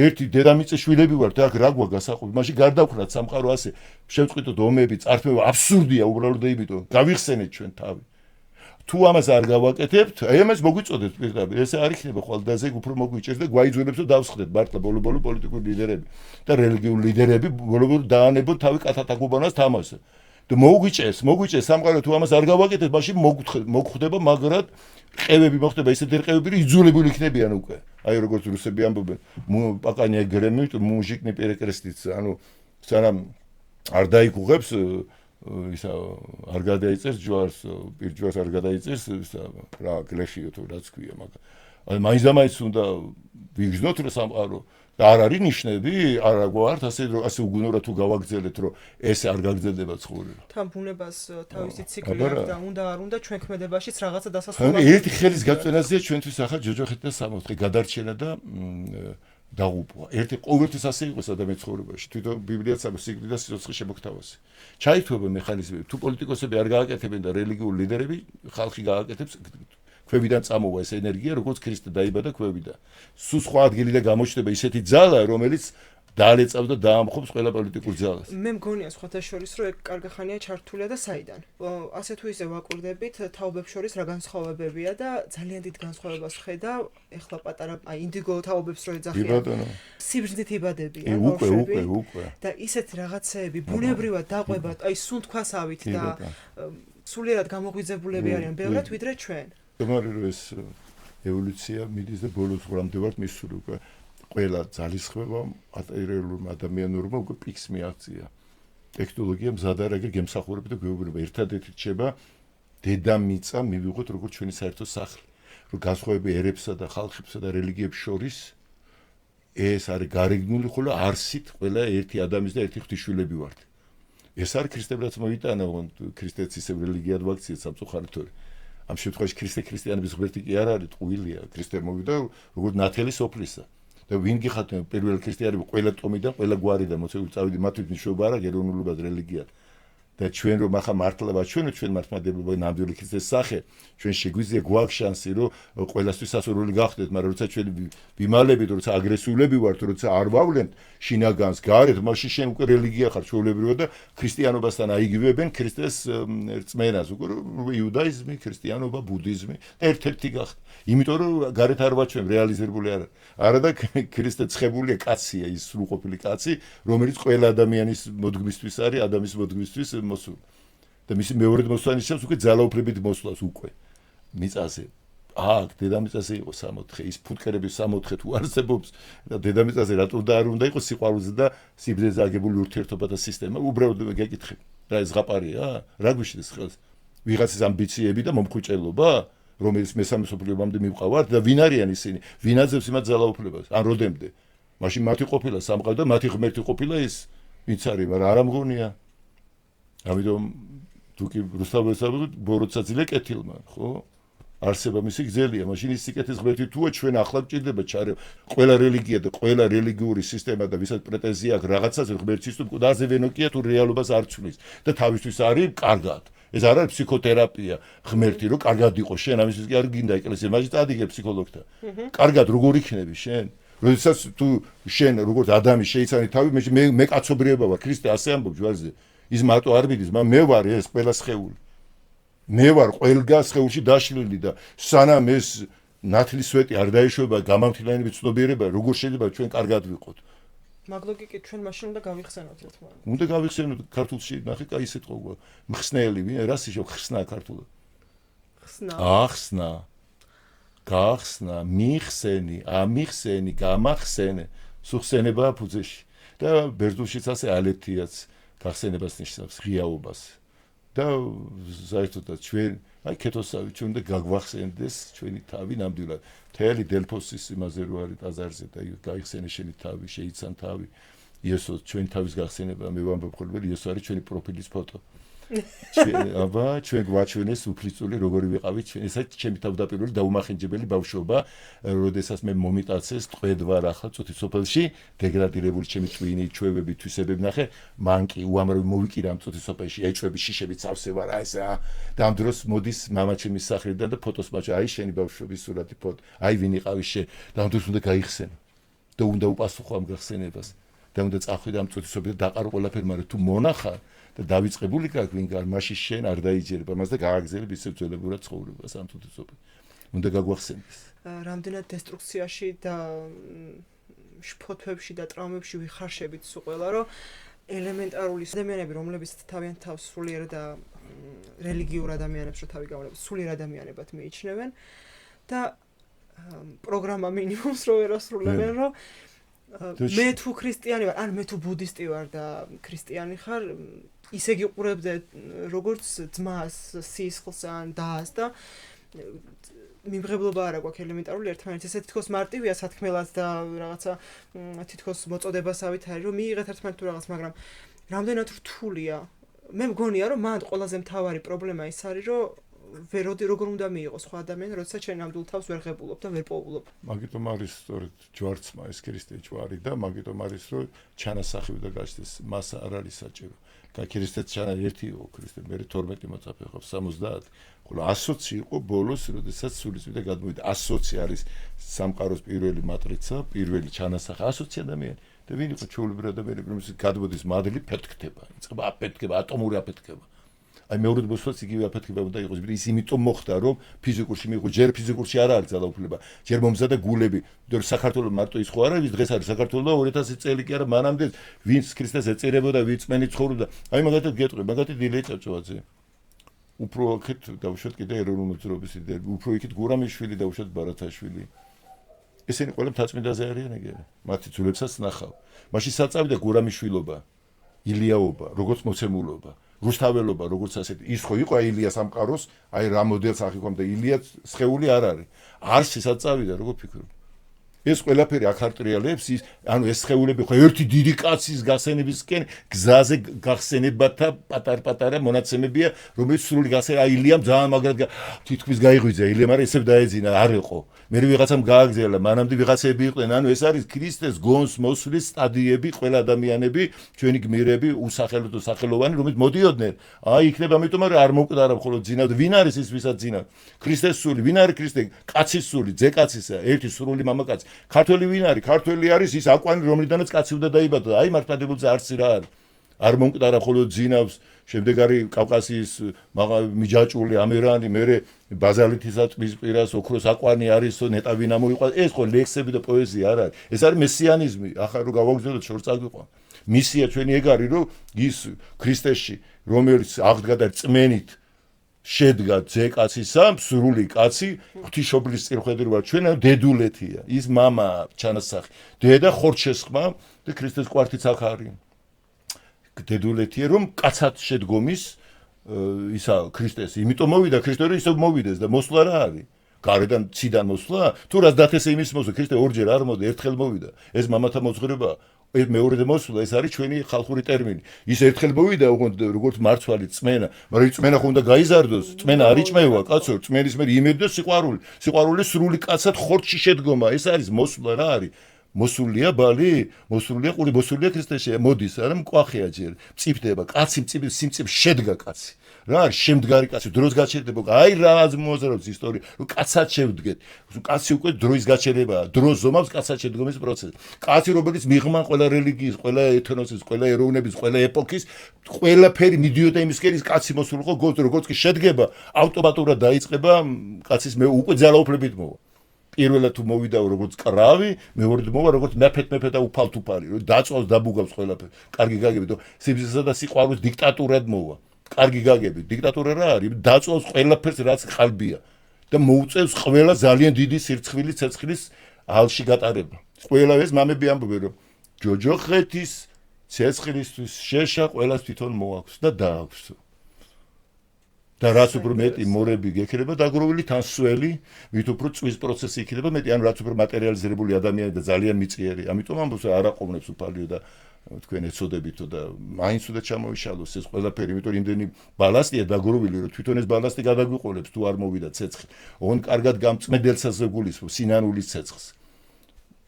B: ერთი დედამიწის შვილები ვართ. აქ რა გვაქვს გასაყოფი? მაშინ გარდავხრათ სამყარო ასე. შევწყვიტოთ ომები, წართმევა აბსურდია უბრალოდ იმიტომ. გავიხსენეთ ჩვენ თავი. თუ ამას არ გავაკეთებთ, აი ამას მოგვიწოდეთ პირდაპირ. ესე არ იქნება ხვალდაზე უფრო მოგვიჭერს და გვაიძულებთ რომ დავსხდეთ მართლა ბოლო-ბოლო პოლიტიკური ლიდერები და რელიგიური ლიდერები ბოლო-ბოლო დაანებოთ თავი კათათაგუბანას თამასზე. და მოგვიჭერს სამყარო თუ ამას არ გავაკეთებთ, მაშინ მოგხვდება მაგრად ყევები მოხდება ისეთი რყევები, რომ იძულებული იქნებიან უკვე. აი როგორც რუსები ამბობენ, პაკანია გრემით, მუჟიკნი პერეკრესტიც, ანუ სანამ არ დაიგუღებს ისა არ გადაიწერს ჯვარს, პირჯვარს არ გადაიწერს, ისა რა გლეხიო თუ რაც ქვია, მაგრამ აი მაინც უნდა ვიგრძნოთ რომ სამყარო და არ არის ნიშნები, არა გვართ ასე უგუნურა თუ გავაგრძელეთ რომ ეს არ გაგრძელდება ცხოვრება.
A: თან ბუნებას თავისი ციკლი აქვს და უნდა არ უნდა ჩვენ ქმედებაშიც რაღაცა დასასრულად.
B: ერთი ხელის გაწვენაზეა ჩვენთვის ახლა ჯოჯოხეთი და სამოთხე გადარჩენა და დაღუპვა. ერთი ყოველთვის ასე იყოს ადამიანის ცხოვრებაში. თვითონ ბიბლიაც ამბობს სიკვდილი და სიცოცხლის შემოგთავაზი. ჩაითვება მექანიზმები. თუ პოლიტიკოსები არ გააკეთებენ და რელიგიური ლიდერები, ხალხი გააკეთებს ქვევიდან წამოვა ეს ენერგია, როგორც ქრისტე დაიბადა ქვევიდან. სულ სხვა ადგილი და გამოჩნდება ისეთი ძალა, რომელიც დაალეწავს და დაამხობს ყველა პოლიტიკურ ძალას.
A: მე მგონია სხვათა შორის, რომ ეგ კარგი ხანია ჩართულია და საიდან. ასე თუ ისე ვაკვირდებით, თაობებს შორის რა განსხვავებებია და ძალიან დიდ განსხვავებას ხედა, ეხლა პატარა აი ინდიგო თაობებს რო ეძახიან. სიბრძნით იბადებიან ბავშვები.
B: უკვე.
A: და ისეთ რაღაცეები ბუნებრივად დაყვებათ, აი სუნთქვასავით და სულიერად გამოღვიძებულები არიან ბევრად ვიდრე ჩვენ.
B: თუმცა ეს ევოლუცია მიდის და ბოლოს ღრამდე ვართ მისული უკვე ყველა ძალისხმევა ატერიალურმა ადამიანურმა უკვე პიქს მიაღწია. ტექნოლოგია მზად არ აგერ გემსახურება და გვეუბნება ერთადერთი რჩება დედამიწა მივიღოთ როგორც ჩვენი საერთო სახლი. რომ განსხვავება ერებსა და ხალხებსა და რელიგიებს შორის ეს არის გარეგნული ხოლო არსით ყველა ერთი ადამიანის და ერთი ღვთისმშობლები ვართ. ეს არის ქრისტებრაც მოიტანა, ქრისტეც ისევ რელიგიად ვაქციეთ სამწუხაროდ. ამ შემთხვევაში ქრისტიანების ღმერთი კი არ არის ტყუილია, ქრისტე მოვიდა როგორც ნათელი სოფლისა. და ვინ გიხართ პირველ ქრისტიანები ყველა ტომიდან, ყველა გვარიდან მოცეული წავიდი მათთვის მნიშვნელობა არა ეროვნულობა და რელიგია. და ჩვენ რომ ახლა მართლა ვაჩვენოთ ჩვენ მართლმადიდებლობა ნამდვილი ქრისტეს სახე, ჩვენ შეგვიძლია გვაქვს შანსი რომ ყველასთვის სასურველი გახდეთ, მაგრამ როცა ჩვენ ვიმალებით, როცა აგრესიულები ვართ, როცა არ ვავლენთ შინაგანს გარეთ, მაშინ შენ უკვე რელიგია ხარ ჩვეულებრივად და ქრისტიანობასთან აიგივებენ ქრისტეს რწმენას, უკვე იუდაიზმი, ქრისტიანობა, ბუდიზმი ერთ-ერთი გახდა. იმიტომ რომ გარეთ არ ვაჩვენ რეალიზებული არა. არა და ქრისტე ცხებულია კაცია, ის სრულყოფილი კაცი, რომელიც ყველა ადამიანის მოდგმისთვის არის, ადამიანის მოდგმისთვის მოსულ. და მისი მეორედ მოსვლა ნიშნავს უკვე ძალაუფლებით მოსვლას უკვე. მიწაზე. აქ დედამიწაზე იყო 64, ის ფუტკერების 64 თუ არსებობს და დედამიწაზე რატომ და არ უნდა იყოს სიყვარულზე და სიბრძეზე აგებული ურთიერთობათა სისტემა, უბრალოდ გეკითხები. რა ეს ზღაპარია? რა გვიშლის ხელს? ვიღაცის ამბიციები და მომხუჭელობა, რომელიც მესამე მსოფლიო ომამდე მივყავართ და ვინ არიან ისინი? ვინ აძლევს იმათ ძალაუფლებას? ან როდემდე? მაშინ მათი ყოფილა სამყარო და მათი ღმერთი ყოფილა ის, ვინც არის, მაგრამ არ ამგონია. ამიტომ თუ კი რუსთაველს ბოროტსაძილე კეთილმა, ხო? არსება მისი გზელია, მაშინ ის სიკეთის ღმერთი თუა ჩვენ ახლა გჭირდება ჩარე ყველა რელიგია და ყველა რელიგიური სისტემა და ვისაც პრეტენზია აქვს რაღაცაზე ღმერთის თუ მკვდარზე ვენოკია თუ რეალობას არ ცვლის და თავისთვის არის კარგად. ეს არ არის ფსიქოთერაპია, ღმერთი რომ კარგად იყოს შენ, ამისთვის კი არ გინდა ეკლესია, მაგით წადიგებ ფსიქოლოგთან. კარგად როგორ იქნები შენ? როდესაც თუ შენ როგორც ადამი შეიცანი თავი, მე კაცობრიობა ვარ, ქრისტე ასე ამბობს ჯვარზე. ის მარტო არ მიდის, მაგრამ მე ვარ ეს ყველა სხეული. მე ვარ ყველგან სხეულში დაშლილი და სანამ ეს ნათლის სვეტი არ დაეშვება გამამთილიანებით ცნობიერება, როგორ შეიძლება ჩვენ კარგად ვიყოთ.
A: მაგ ლოგიკით ჩვენ მაშინ უნდა გავიხსენოთ ერთმანეთს.
B: უნდა გავიხსენოთ ქართულში, ნახე, კაი სიტყვა გვა. მხსნელი, რა სიშო ხსნა ქართულად?
A: ხსნა.
B: ახსნა. გახსნა, მიხსენი, ამიხსენი, გამახსენე. სუხსენება ფუძეში. და ბერძნულშიც ასე ალეთიაც გახსენებას ნიშნავს ღიაობას. და საერთოდაც ჩვენ აი ქეთოსავი ჩვენ უნდა გაგვახსენდეს ჩვენი თავი ნამდვილად. მთელი დელფოსის იმაზე რო არის ტაძარზე და გაიხსენე შენი თავი, შეიცან თავი. იესო ჩვენი თავის გახსენება მე ვამბობ ხოლმე იესო არის ჩვენი პროფილის ფოტო. აბა ჩვენ გვაჩვენეს უფლისწული როგორი ვიყავით ჩვენ ესეც ჩემი თავდაპირველი დაუმახინჯებელი ბავშვობა როდესაც მე მომიტაცეს ტყვედვარ ახლა წუთის სოფელში დეგრადირებული ჩემი ტვინი ჩვევები თვისებები ნახე მან კი უამრავი მოვიკირა ამ წუთის სოფელში ეჭვები შიშები წავსე ვარ აი ესა და ამ დროს მოდის მამა ჩემის სახლიდან და ფოტოს მაჩვენე აი შენი ბავშვობის სურათი ფოტო აი ვინ იყავი შე და ამ დროს უნდა გაიხსენო და უნდა უპასუხო ამ გახსენებას და უნდა წახვიდე ამ წუთისობით და დაყარო ყველაფერი, მაგრამ თუ მონახარ და დავიწყებული გაქვს ვინ გარ, მაშინ შენ არ დაიჯერება მას და გააგზავნებ ისევ ძველებურად ცხოვრებას ამ წუთისობით. უნდა გაგვახსენდეს.
A: რამდენად დესტრუქციაში და შფოთვებში და ტრაუმებში ვიხარშებით სულ ყველა, რომ ელემენტარული ადამიანები, რომლებიც თავიანთ თავს სულიერ და რელიგიურ ადამიანებს რო თავი გამოვლებს, სულიერ ადამიანებად მიიჩნევენ და პროგრამა მინიმუმს რო ერასრულებენ, რომ მე თუ ქრისტიანი ვარ, ან მე თუ ბუდისტი ვარ და ქრისტიანი ხარ, ისე გიყურებდე როგორც ძმას, სისხლს ან დას და მიმღებლობა არა გვაქვს ელემენტარული ერთმანეთის. ესე თითქოს მარტივია სათქმელად და რაღაცა თითქოს მოწოდებასავით არის, რომ მიიღეთ ერთმანეთს თუ რაღაც, მაგრამ რამდენად რთულია. მე მგონია, რომ მანდ ყველაზე მთავარი პრობლემა ის არის, რომ როგორ უნდა მიიღოს სხვა ადამიანი, როდესაც შენ ნამდვილ თავს ვერ ღებულობ და ვერ პოულობ.
B: მაგიტომ არის სწორედ ჯვარცმა ეს ქრისტე ჯვარი და მაგიტომ არის რომ ჩანასახები და გაჩნდეს მას არ არის საჭირო. ქრისტეც ჩანა ერთი იყო ქრისტე, მე 12 მოწაფე ხო 70. ხოლო 120 იყო ბოლოს, როდესაც სულიწმიდა გადმოვიდა. 120 არის სამყაროს პირველი მატრიცა, პირველი ჩანასახი 120 ადამიანი. და ვინ იყო ჩვეულებრივი ადამიანები, რომელსაც გადმოდის მადლი ფეთქდება, იწყება აფეთქება, ატომური აფეთქება. აი მეორე მოსვლაც იგივე აფეთქება უნდა იყოს, ის იმიტომ მოხდა, რომ ფიზიკურში მიიღო, ჯერ ფიზიკურში არ არის ძალაუფლება, ჯერ მომზადა გულები, იმიტომ რომ საქართველოს მარტო ის ხო არ არის, დღეს არის საქართველოს 2000 წელი კი არა, მანამდე ვინც ქრისტეს ეწირებოდა, ვინც მენი ცხოვრობდა. აი მაგათაც გეტყვი, მაგათი დილე წაწვაძე. უფრო აქეთ დავუშვათ კიდე ეროვნულ მოძრაობის იდეები, უფრო იქით გურამიშვილი დავუშვათ ბარათაშვილი. ესენი ყველა მთაწმინდაზე არიან ეგრე. მათი ძვლებსაც ნახავ. მაშინ საწავიდა გურამიშვილობა, ილიაობა, როგორც მოცემულობა, რუსთაველობა, როგორც ასეთი. ის ხო იყო ილია სამყაროს, აი რა მოდელს აღიქვამდა ილია სხეული არ არის. არსი საწავიდა, როგორ ფიქრობ? ეს ყველაფერი ახარტრიალებს ის, ანუ ეს სხეულები ხო ერთი დიდი კაცის გასენებისკენ გზაზე გახსენებათა პატარ-პატარა მონაცემებია, რომელიც სრული გასენა აი ილიამ ძალიან მაგრად თითქმის გაიღვიძა ილია, მაგრამ ესებ დაეძინა, არ იყო. მე ვიღაცამ გააგზავნა, მანამდე ვიღაცები იყვნენ, ანუ ეს არის ქრისტეს გონს მოსვლის სტადიები, ყველა ადამიანები, ჩვენი გმირები, უსახელო სახელოვანი, რომელიც მოდიოდნენ. აი იქნება, ამიტომ არ მოკდარა მხოლოდ ძინავ, ვინ არის ის ვისაც ძინავ? ქრისტეს სული, ვინ არის ქრისტე? კაცის სული, ძეკაცისა, ერთი სრული მამაკაცი. ქართველი ვინ არის? ქართველი არის ის აკვანი, რომლიდანაც კაცი უნდა დაიბადოს. აი მართლმადიდებლზე არც რა არის. არ მომკვდარა მხოლოდ ძინავს, შემდეგ არის კავკასიის მიჯაჭული ამერანი, მერე ბაზალითისა ტბის პირას ოქროს აკვანი არის, ნეტავინა მოიყვა. ეს ხო ლექსები და პოეზია არ არის. ეს არის მესიანიზმი. ახლა რო გავაგზავნოთ შორს წაგვიყვა. მისია ჩვენი ეგ არის, რომ ის ქრისტეში, რომელიც აღდგა და წმენით შედგა ძეკაცისა, სრული კაცი, ღვთისმშობლის წირხედრობა ჩვენ დედულეთია. ის მამა ჩანასახი. დედა ხორჩესხმა და ქრისტეს კვართიც აქ არის. დედულეთია, რომ კაცად შედგომის ისა ქრისტეს. იმიტომ მოვიდა ქრისტე, რომ ისევ მოვიდეს და მოსვლა რა არის? გარედან ციდან მოსვლა? თუ რას დათესე იმის მოსვლა, ქრისტე ორჯერ არ მოდი, ერთხელ მოვიდა. ეს მამათა მოძღვრება მეორე მოსვლა, ეს არის ჩვენი ხალხური ტერმინი. ის ერთხელ მოვიდა, როგორც მარცვალი წმენა, მაგრამ წმენა ხო უნდა გაიზარდოს, წმენა არ იჭმევა, კაცო, წმენის მე იმედო სიყვარული. სიყვარული სრული კაცად ხორცში შედგომა, ეს არის მოსვლა რა არის? მოსულია ბალი, მოსულია ყური, მოსულია ქრისტეში, მოდის, არა მკვახია ჯერ, მწიფდება, კაცი მწიფდება, სიმწიფ შედგა კაცი. რა არის შემდგარი კაცი, დროს გაჩერდება, აი რა მოძრაობს ისტორია, რომ კაცად შევდგეთ. კაცი უკვე დროის გაჩერებაა, დროს ზომავს კაცად შედგომის პროცესი. კაცი, რომელიც მიღმა ყველა რელიგიის, ყველა ეთნოსის, ყველა ეროვნების, ყველა ეპოქის, ყველაფერი მიდიოდა იმისკენ, ის კაცი მოსულიყო, როგორც კი შედგება, ავტომატურად დაიწყება კაცის მე უკვე ძალაუფლებით მოვა. პირველად თუ მოვიდა როგორც კრავი, მეორედ მოვა როგორც მეფეთ და უფალთუფალი, რომ დაწვავს დაბუგავს ყველაფერს. კარგი გაგებით, სიბზესა და სიყვარულის დიქტატურად მოვა. კარგი გაგებით, დიქტატურა რა არის? დაწვავს ყველაფერს, რაც ყალბია და მოუწევს ყველა ძალიან დიდი სირცხვილის, ცეცხლის ალში გატარება. ყველა ეს მამები ამბობენ, რომ ჯოჯოხეთის ცეცხლისთვის შეშა ყველას თვითონ მოაქვს და დააქვს. და რაც უფრო მეტი მორები გექნება დაგროვილი თან სველი, ვით უფრო წვის პროცესი იქნება მეტი, ან რაც უფრო მატერიალიზებული ადამიანი და ძალიან მიწიერი. ამიტომ ამბობს არ აყოვნებს უფალიო და თქვენ ეცოდებითო და მაინც უნდა ჩამოიშალოს ეს ყველაფერი, იმიტომ რომ იმდენი ბალასტია დაგროვილი, რომ თვითონ ეს ბალასტი გადაგვიყოლებს თუ არ მოვიდა ცეცხლი. ოღონდ კარგად გამწმენდელსაც გულისხმობს სინანულის ცეცხლს.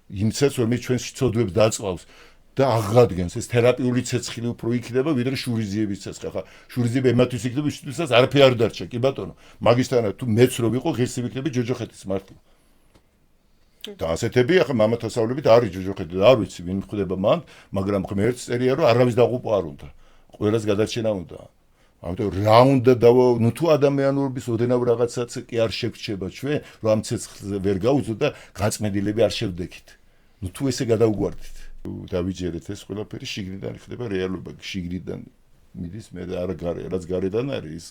B: იმ ცეცხლს, რომელიც ჩვენს ცოდვებს დაწვავს და აღადგენს ეს თერაპიული ცეცხლი უფრო იქნება ვიდრე შურიზიების ცეცხლი. ახლა შურიზიები ემათვის იქნება ისთვისაც არაფერი არ დარჩა, კი ბატონო. მაგისთანაც თუ მეც რო ვიყო, ღირსი ვიქნები ჯოჯოხეთის მართლა. და ასეთები ახლა მამათასავლებით არის ჯოჯოხეთი და არ ვიცი ვინ ხვდება მან, მაგრამ ღმერთს წერია რომ არავის დაღუპვა არ უნდა. ყველას გადარჩენა უნდა. ამიტომ რა უნდა ნუ თუ ადამიანურობის ოდენავ რაღაცაც კი არ შეგვჩება ჩვენ, რომ ამ ცეცხლზე ვერ გაუძო და გაწმენდილები არ შევდექით. ნუ თუ ესე გადაუგვარდით. დავიჯერეთ ეს ყველაფერი შიგნიდან ხდება რეალობა, შიგნიდან მიდის მე არა გარე, რაც გარედან არის ის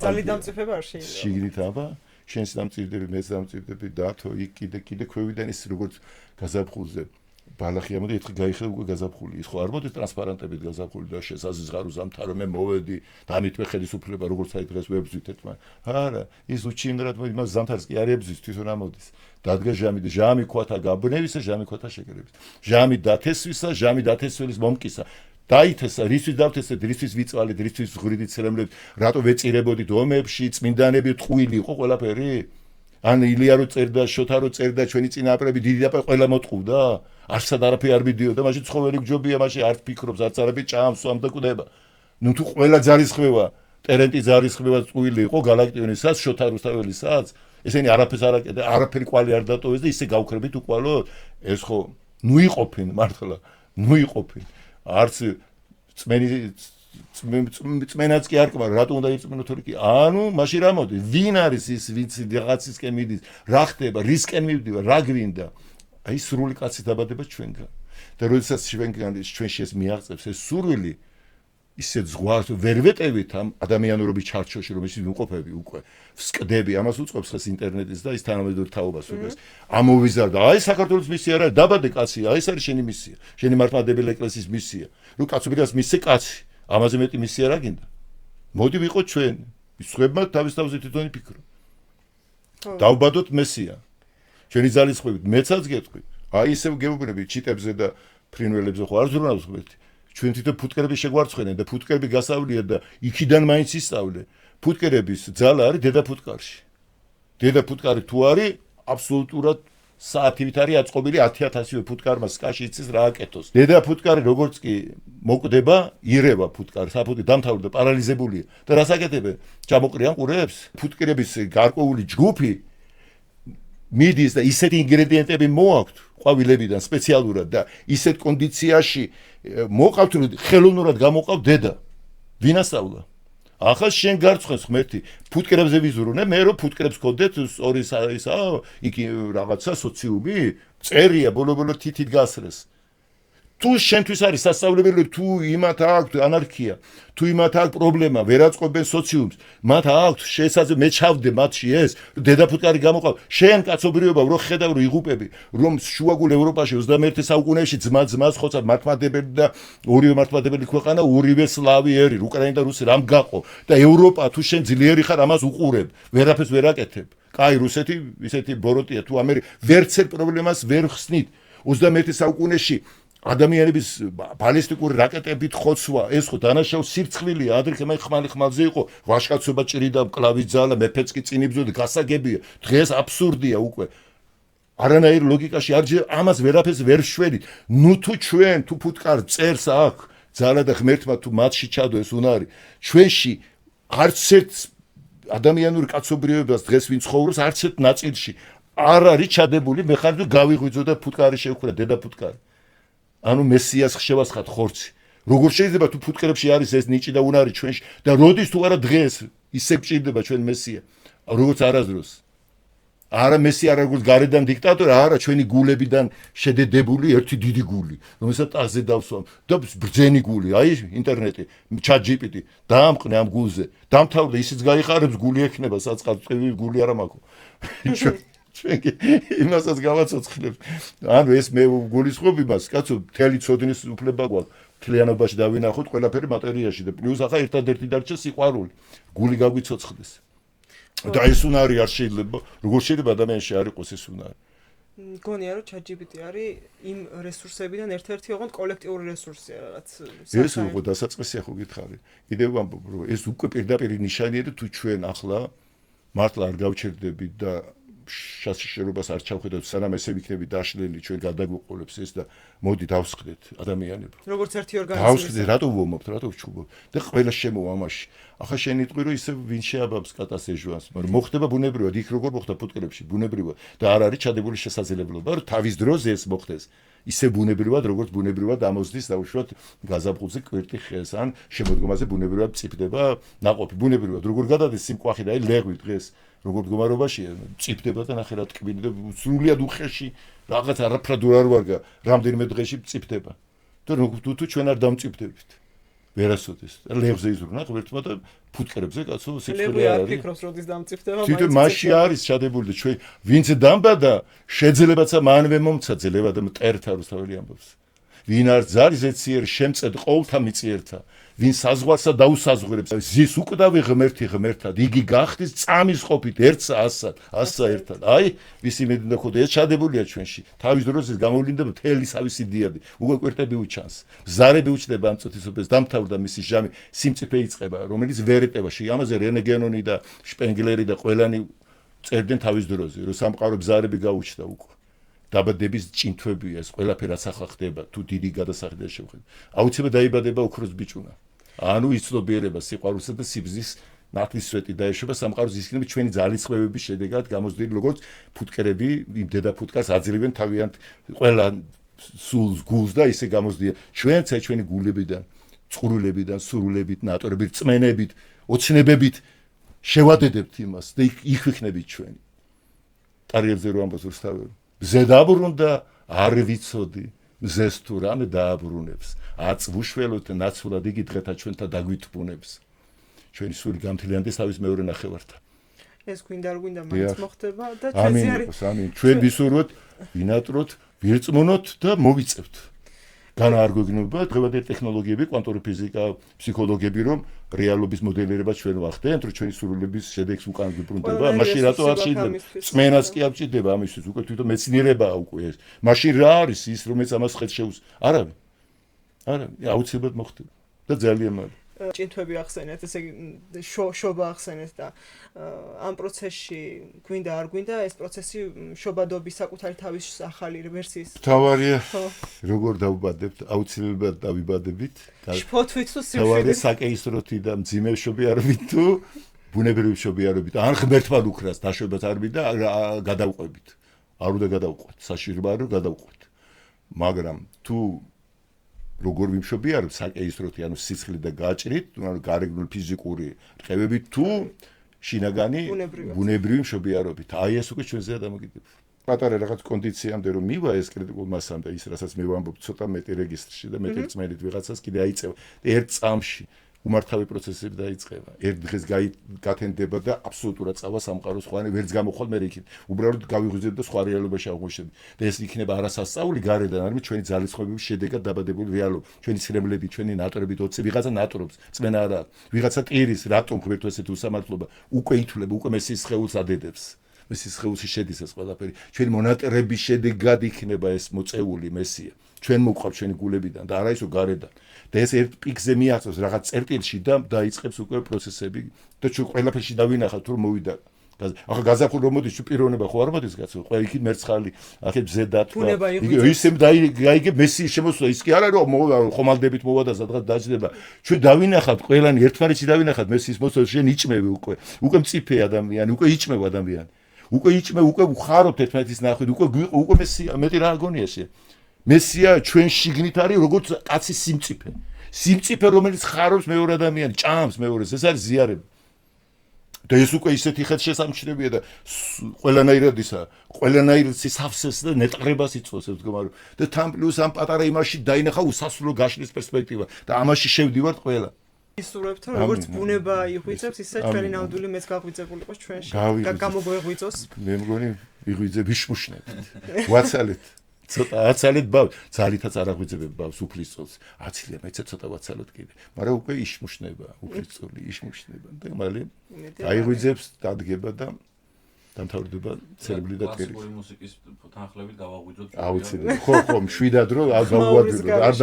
A: ძალიან დამწიფება არ შეიძლება.
B: შიგნით აბა შენს დამწირდები, მეც დამწირდები, დათო იქ კიდე ქვევიდან ის როგორც გაზაფხულზე ბალახი ამოდი ერთხელ გაიხდა უკვე გაზაფხული. ის ხო არ მოდის ტრანსპარანტებით გაზაფხული და შესაზის ღაროს ამთავრე მე მოვედი და ამით მე ხელისუფლება როგორც აი დღეს ვებზვითეთ მაგრამ არა ის უჩინრად იმას ზამთარს კი არ ებზვის თვითონ ამოდის. დადგა ჟამი და ჟამი ქოთა გაბნევისა, ჟამი ქოთა შეკრების. ჟამი დათესვისა, ჟამი დათესვლის მომკისა. დაითესა, რისთვის დავთესეთ, რისთვის ვიწვალეთ, რისთვის ვღვრიდით ცრემლებით, რატო ვეწირებოდით ომებში, წმინდანები ტყუილი იყო ყველაფერი? ან ილია რო წერდა, შოთა რო წერდა, ჩვენი წინაპრები დიდი და ყველა მოტყუდა? არსად არაფერი არ მიდიოდა, მაშინ ცხოველი გჯობია, მაშინ არ ფიქრობს, არც არაფერი ჭამს, ამ დაკვდება. ნუ თუ ყველა ძალისხმევა, ტერენტი ძალისხმევა ტყუილი იყო, გალაქტიონისაც, შოთა რუსთაველისაც, ესენი არაფერს არ აკეთე, არაფერი კვალი არ დატოვეს და ისე გავქრებით უკვალოდ. ეს ხო ნუ იყოფინ მართლა, ნუ იყოფინ. არც წმენაც კი არ ყვა, რატო უნდა იწმენო თორე კი? ანუ მაშინ რა მოდი? ვინ არის ის, ვინც რაღაცისკენ მიდის? რა ხდება? რისკენ მივდივა? რა გვინდა? აი სრული კაცი დაბადება ჩვენგან. და როდესაც ჩვენში ეს მიაღწევს ეს სურვილი, ისე ზღვარს ვერ ვეტევით ამ ადამიანურობის ჩარჩოში, რომ ის ვიმყოფები უკვე. ვსკდები, ამას უწყობს ხეს ინტერნეტის და ის თანამედროვე თაობას უყურებს. ამოვიზარდა, აი საქართველოს მისია რა, დაბადე კაცი, აი ეს არის შენი მისია. შენი მართლმადიდებელი ეკლესიის მისია. რომ კაცობრიას მისცე კაცი. ამაზე მეტი მისია რა გინდა? მოდი ვიყოთ ჩვენ. ისხებმა თავის თავზე თვითონ იფიქრო. დავბადოთ მესია. ჩვენი ძალისხმევით მეცაც გეტყვი. აი ისევ გეუბნები ჩიტებზე და ფრინველებზე ხო არ ზრუნავს ღმერთი. ჩვენ თვითონ ფუტკერები შეგვარცხენენ და ფუტკერები გასავლია და იქიდან მაინც ისწავლე. ფუტკერების ძალა არის დედა ფუტკარში. დედა ფუტკარი თუ არის აბსოლუტურად საათივით არის აწყობილი 10,000-ივე ფუტკარმა სკაში იცის რა აკეთოს. დედა ფუტკარი როგორც კი მოკვდება, ირევა ფუტკარი, საფუძვი დამთავრდა, პარალიზებულია და რას აკეთებენ? ჩამოყრიან ყურებს. ფუტკერების გარკვეული ჯგუფი მიდის და ისეთი ინგრედიენტები მოაქვთ ყვავილებიდან სპეციალურად და ისეთ კონდიციაში მოყავთ რომ ხელოვნურად გამოყავ დედა. ვინასწავლა? ახლა შენ გარცხეს ღმერთი ფუტკერებზე ვიზრუნე, მე რომ ფუტკერებს გქონდეთ ორი ისა იქ რაღაცა სოციუმი, წერია ბოლო-ბოლო თითით გასრეს. თუ შენთვის არის სასწავლებელი თუ იმათ აქვს ანარქია, თუ იმათ აქვს პრობლემა, ვერ აწყობენ სოციუმს, მათ აქვს შესაძლო მე ჩავდე მათში ეს, დედა ფუტკარი გამოყავ. შენ კაცობრიობა რო ხედავ რომ იღუპები, რომ შუაგულ ევროპაში 21 საუკუნეში ძმას ხოცა მართლმადებელი და ორივე მართლმადებელი ქვეყანა, ორივე სლავი ერი, უკრაინა და რუსი რამ გაყო და ევროპა თუ შენ ძლიერი ხარ ამას უყურებ, ვერაფერს ვერ აკეთებ. კაი რუსეთი ისეთი ბოროტია თუ ამერიკა ვერცელ პრობლემას ვერ ხსნით 21 საუკუნეში ადამიანების ბალისტიკური რაკეტებით ხოცვა, ეს ხო დანაშაულ სირცხვილია, ადრე მე ხმალზე იყო, ვაშკაცობა ჭრიდა, მკლავის ძალა, მეფეც კი წინ იბრძოდა, გასაგებია. დღეს აბსურდია უკვე. არანაირ ლოგიკაში არ ამას ვერაფერს ვერ შვენით. ნუ თუ ჩვენ თუ ფუტკარ წერს აქ, ძალა და ღმერთმა თუ მათში ჩადო ეს უნარი. ჩვენში არც ერთ ადამიანურ კაცობრიობას დღეს ვინ ცხოვრობს, არც ერთ ნაწილში არ არის ჩადებული, მე ხარ თუ გავიღვიძო და ფუტკარი შევქრა, დედა ფუტკარი. ანუ მესიას ხშევასხათ ხორცი. როგორ შეიძლება თუ ფუტკერებში არის ეს ნიჭი და უნარი ჩვენში და როდის თუ არა დღეს ისე გჭირდება ჩვენ მესია. როგორც არასდროს. არა მესია არა როგორც გარედან დიქტატორი, არა ჩვენი გულებიდან შედედებული ერთი დიდი გული, რომელსაც ტახტზე დავსვამ და ბრძენი გული, აი ინტერნეტი, ChatGPT, დაამყნე ამ გულზე. დამთავრდა ისიც გაიხარებს გული ექნება საწყალწლოვანი გული არა მაქვს. ჩვენ იმასაც გავაცოცხლებ. ანუ ეს მე გულისხმობ იმას, კაცო, მთელი ცოდნის უფლება გვაქვს. მთლიანობაში დავინახოთ ყველაფერი მატერიაში და პლუს ახლა ერთადერთი დარჩა სიყვარული. გული გაგვიცოცხლეს. და ეს უნარი არ შეიძლება, როგორ შეიძლება ადამიანში არ იყოს ეს უნარი.
A: გონია რომ ChatGPT არის იმ რესურსებიდან ერთ-ერთი ოღონდ კოლექტიური რესურსია რაღაც.
B: ეს უკვე დასაწყისია ხო გითხარი. კიდევ ვამბობ რომ ეს უკვე პირდაპირ ნიშანია და თუ ჩვენ ახლა მართლა არ გავჩერდებით და შაშერობას არ ჩავხედავთ სანამ ესე ვიქნები დაშლილი ჩვენ გადაგვიყოლებს ეს და მოდი დავსხდეთ ადამიანებო
A: როგორც ერთი ორგანიზმი
B: დავსხდეთ რატო ვომობთ რატო ვჩუბობთ და ყველა შემოვა ამაში ახლა შენ იტყვი რომ ისე ვინ შეაბამს კატას ეჟვანს მაგრამ მოხდება ბუნებრივად იქ როგორ მოხდა ფუტკრებში ბუნებრივად და არ არის ჩადებული შესაძლებლობა რომ თავის დროზე ეს მოხდეს ისე ბუნებრივად როგორც ბუნებრივად ამოსდის დაუშვათ გაზაფხულზე კვირტი ხეს ან შემოდგომაზე ბუნებრივად მწიფდება ნაყოფი ბუნებრივად როგორ გადადის სიმკვახი და აი ლეღვი დღეს როგორ მდგომარეობაშია მწიფდება და ნახე რა ტკბილი და სრულიად უხეში რაღაც არაფრად არ ვარგა რამდენიმე დღეში მწიფდება და თუ ჩვენ არ დამწიფდებით ვერასოდეს ლეღვზე იზრუნა ღმერთმა და ფუტკრებზე კაცო სიცხლე არ არის
A: ფიქრობს როდის დამწიფდება
B: თვითონ მასში არის ჩადებული და ჩვენ ვინც დამბადა შეძლებაცა მანვე მომცა ძლება და მტერთა რუსთაველი ამბობს ვინ არ ზარი ზეციერ შემწედ ყოველთა მიწიერთა ვინ საზღვარსა დაუსაზღვრებს ზის უკვდავი ღმერთი ღმერთად იგი გახდის წამის ყოფით ერთსა ასსა ერთად აი ვისი მედინდა ხოდა ეს ჩადებულია ჩვენში თავის დროს ეს გამოვლინდა მთელი სავისი დიადი უკვე კვირტები უჩანს ზარები უჩნდება ამ წუთისობას დამთავრდა მისი ჟამი სიმწიფე იწყება რომელიც ვერ ეტევაში ამაზე რენეგენონი და შპენგლერი და ყველანი წერდნენ თავის დროზე რომ სამყარო ზარები გაუჩნდა უკვე დაბადების ჭინთვებია ეს ყველაფერი რაც ახლა ხდება თუ დიდი გადასახადი შევხედოთ აუცილებლად დაიბადება ოქროს ბიჭუნა ანუ იცნობიერება სიყვარულსა და სიბზის ნათლისწვეტი დაეშვება სამყაროს ისქნები ჩვენი ძალისხმევების შედეგად გამოსდილი როგორც ფუტკერები იმ დედა ფუტკარს აძლევენ თავიანთ ყველა სულს გულს და ისე გამოსდიან ჩვენც ჩვენი გულებიდან წყურულებიდან სურულებით ნატორებით წმენებით ოცნებებით შევადედებთ იმას და იქ ვიქნებით ჩვენი ტარიელზე რო ამბობს რუსთაველი ზედაბრუნდა არ ვიცოდი მზეს თუ რამე დააბრუნებს აწვუშველოთ ნაცვლად იგი დღეთა ჩვენთა დაგვიტბუნებს ჩვენი სული გამთლიანდეს თავის მეორე ნახევართან
A: ეს გვინდა არ გვინდა მაინც მოხდება და ჩვენზე არის
B: ამინ ჩვენ ვისურვოთ ვინატროთ ვირწმუნოთ და მოვიწევთ განაარგვეგნობა დღევანდელი ტექნოლოგიები კვანტური ფიზიკა ფსიქოლოგიები რომ რეალობის მოდელირება ჩვენ ვახდენთ რომ ჩვენი სურვილების შედეგს უკან გვიბრუნდება მაშინ რატო არ შეიძლება წმენაც კი არ ჭირდება ამისთვის უკვე თვითონ მეცნიერებაა უკვე ეს მაშინ რა არის ის რომელიც ამას ხედს შეუს არავინ აუცილებლად მოხდება და ძალიან მალე
A: ჭინთვები ახსენეთ ესე იგი შობა ახსენეთ და ამ პროცესში გვინდა არ გვინდა ეს პროცესი შობადობის საკუთარი თავის ახალი ვერსიის
B: თავარია როგორ დავბადებთ აუცილებლად დავიბადებით
A: შფოთვით თუ
B: თავარია
A: სიმშვიდე
B: საკეისროთი და მძიმე შობიარობით თუ ბუნებრივი შობიარობით ან ღმერთთან უკრას დაშვებას არბით და გადავყვებით არ უნდა გადავყვეთ საშიშროა რომ გადავყვეთ მაგრამ თუ როგორ ვიმშობიარებ საკეისროთი ანუ სიცხლე და გაჭრით ანუ გარეგნული ფიზიკური რყევებით თუ შინაგანი ბუნებრივი მშობიარობით აი ეს უკვე ჩვენზეა დამოკიდებული პატარა რაღაც კონდიციამდე რომ მივა ეს კრიტიკულ მასამდე ის რასაც მე ვამბობ ცოტა მეტი რეგისტრში და მეტი წმენით ვიღაცას კიდე აიწევა ერთ წამში უმართავი პროცესები დაიწყება ერთ დღეს გათენდება და აბსოლუტურად წავა სამყაროს ხვანი ვერც გამოხვალ მე იქით უბრალოდ გავიღვიძებ და სხვა რეალობაში აღმოჩნდები და ეს იქნება არასასწაული გარედან არის ჩვენი ძალისხმევების შედეგად დაბადებული რეალობა ჩვენი ცრემლები ჩვენი ნატრებით ოცი ვიღაცა ნატრობს წმენა არა ვიღაცა ტირის რატომ ღმერთო ესეთი უსამართლობა უკვე ითვლება უკვე მესის სხეულს ადედებს მესის სხეულში შედის ეს ყველაფერი ჩვენი მონატრების შედეგად იქნება ეს მოწეული მესია ჩვენ მოყვავთ ჩვენი გულებიდან და არა ისო გარედან და ეს ერთ პიკზე მიაღწევს რაღაც წერტილში და დაიწყებს უკვე პროცესები და ჩვენ ყველაფერში დავინახავთ თუ მოვიდა ახლა გაზაფხულ რომ მოდის ჩვენ პიროვნება ხო არ მოდის კაცო ყველა იქით მერცხალი ახეთ ზედა თუ ისე დაიგე მესი შემოსვლა ის კი არა რომ ხომალდებით მოვა და სადღაც დაждდება ჩვენ დავინახავთ ყველანი ერთმანეთში დავინახავთ მესის მოსვლა შენ იჭმევი უკვე მწიფე ადამიანი უკვე იჭმევ ადამიანი უკვე იჭმევ უკვე ვხარობთ ერთმანეთის ნახვით უკვე მესია მეტი რა აგონია შენ მესია ჩვენ შიგნით არის როგორც კაცის სიმწიფე რომელიც ხარობს მეორე ადამიანს ჭამს მეორეს ეს არის ზიარება და ეს უკვე ისეთი ხელშესამჩნევია და ყველანაირად სავსეს და ნეტყრებას იწვევს ეს მდგომარეობა და თან პლუს ამ პატარა იმაში დაინახა უსასრულო გაშლის პერსპექტივა და ამაში შევდივართ ყველა
A: ისურვებთ რომ როგორც ბუნება იღვიძებს ისე ჩვენი ნამდვილი მეც გაღვიძებული იყოს ჩვენში და გამოგვეღვიძოს
B: მე მგონი იღვიძებ ვიშმუშნებით ვაცალეთ ცოტა აცალეთ ბავ ძალითაც არ აღვიძებებ ბავს უფლის წოლს აცილე მეც ცოტა ვაცალოთ კიდე მაგრამ უკვე იშმუშნება უფლის წოლი იშმუშნება და მალე აიღვიძებს დადგება და დამთავრდება ცერბლი და ტკერი
C: მუსიკის თანხლებით გავაღვიძოთ
B: აუცილებლად ხო მშვიდად რომ არ გავუვადოთ არ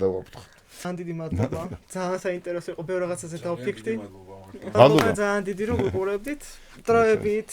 B: დავაფრთხოთ
A: ძალიან დიდი მადლობა ძალიან საინტერესო იყო ბევრ რაღაცაზე დავფიქრდი
B: მადლობა
A: ძალიან დიდი რომ ვიყურებდით დროებით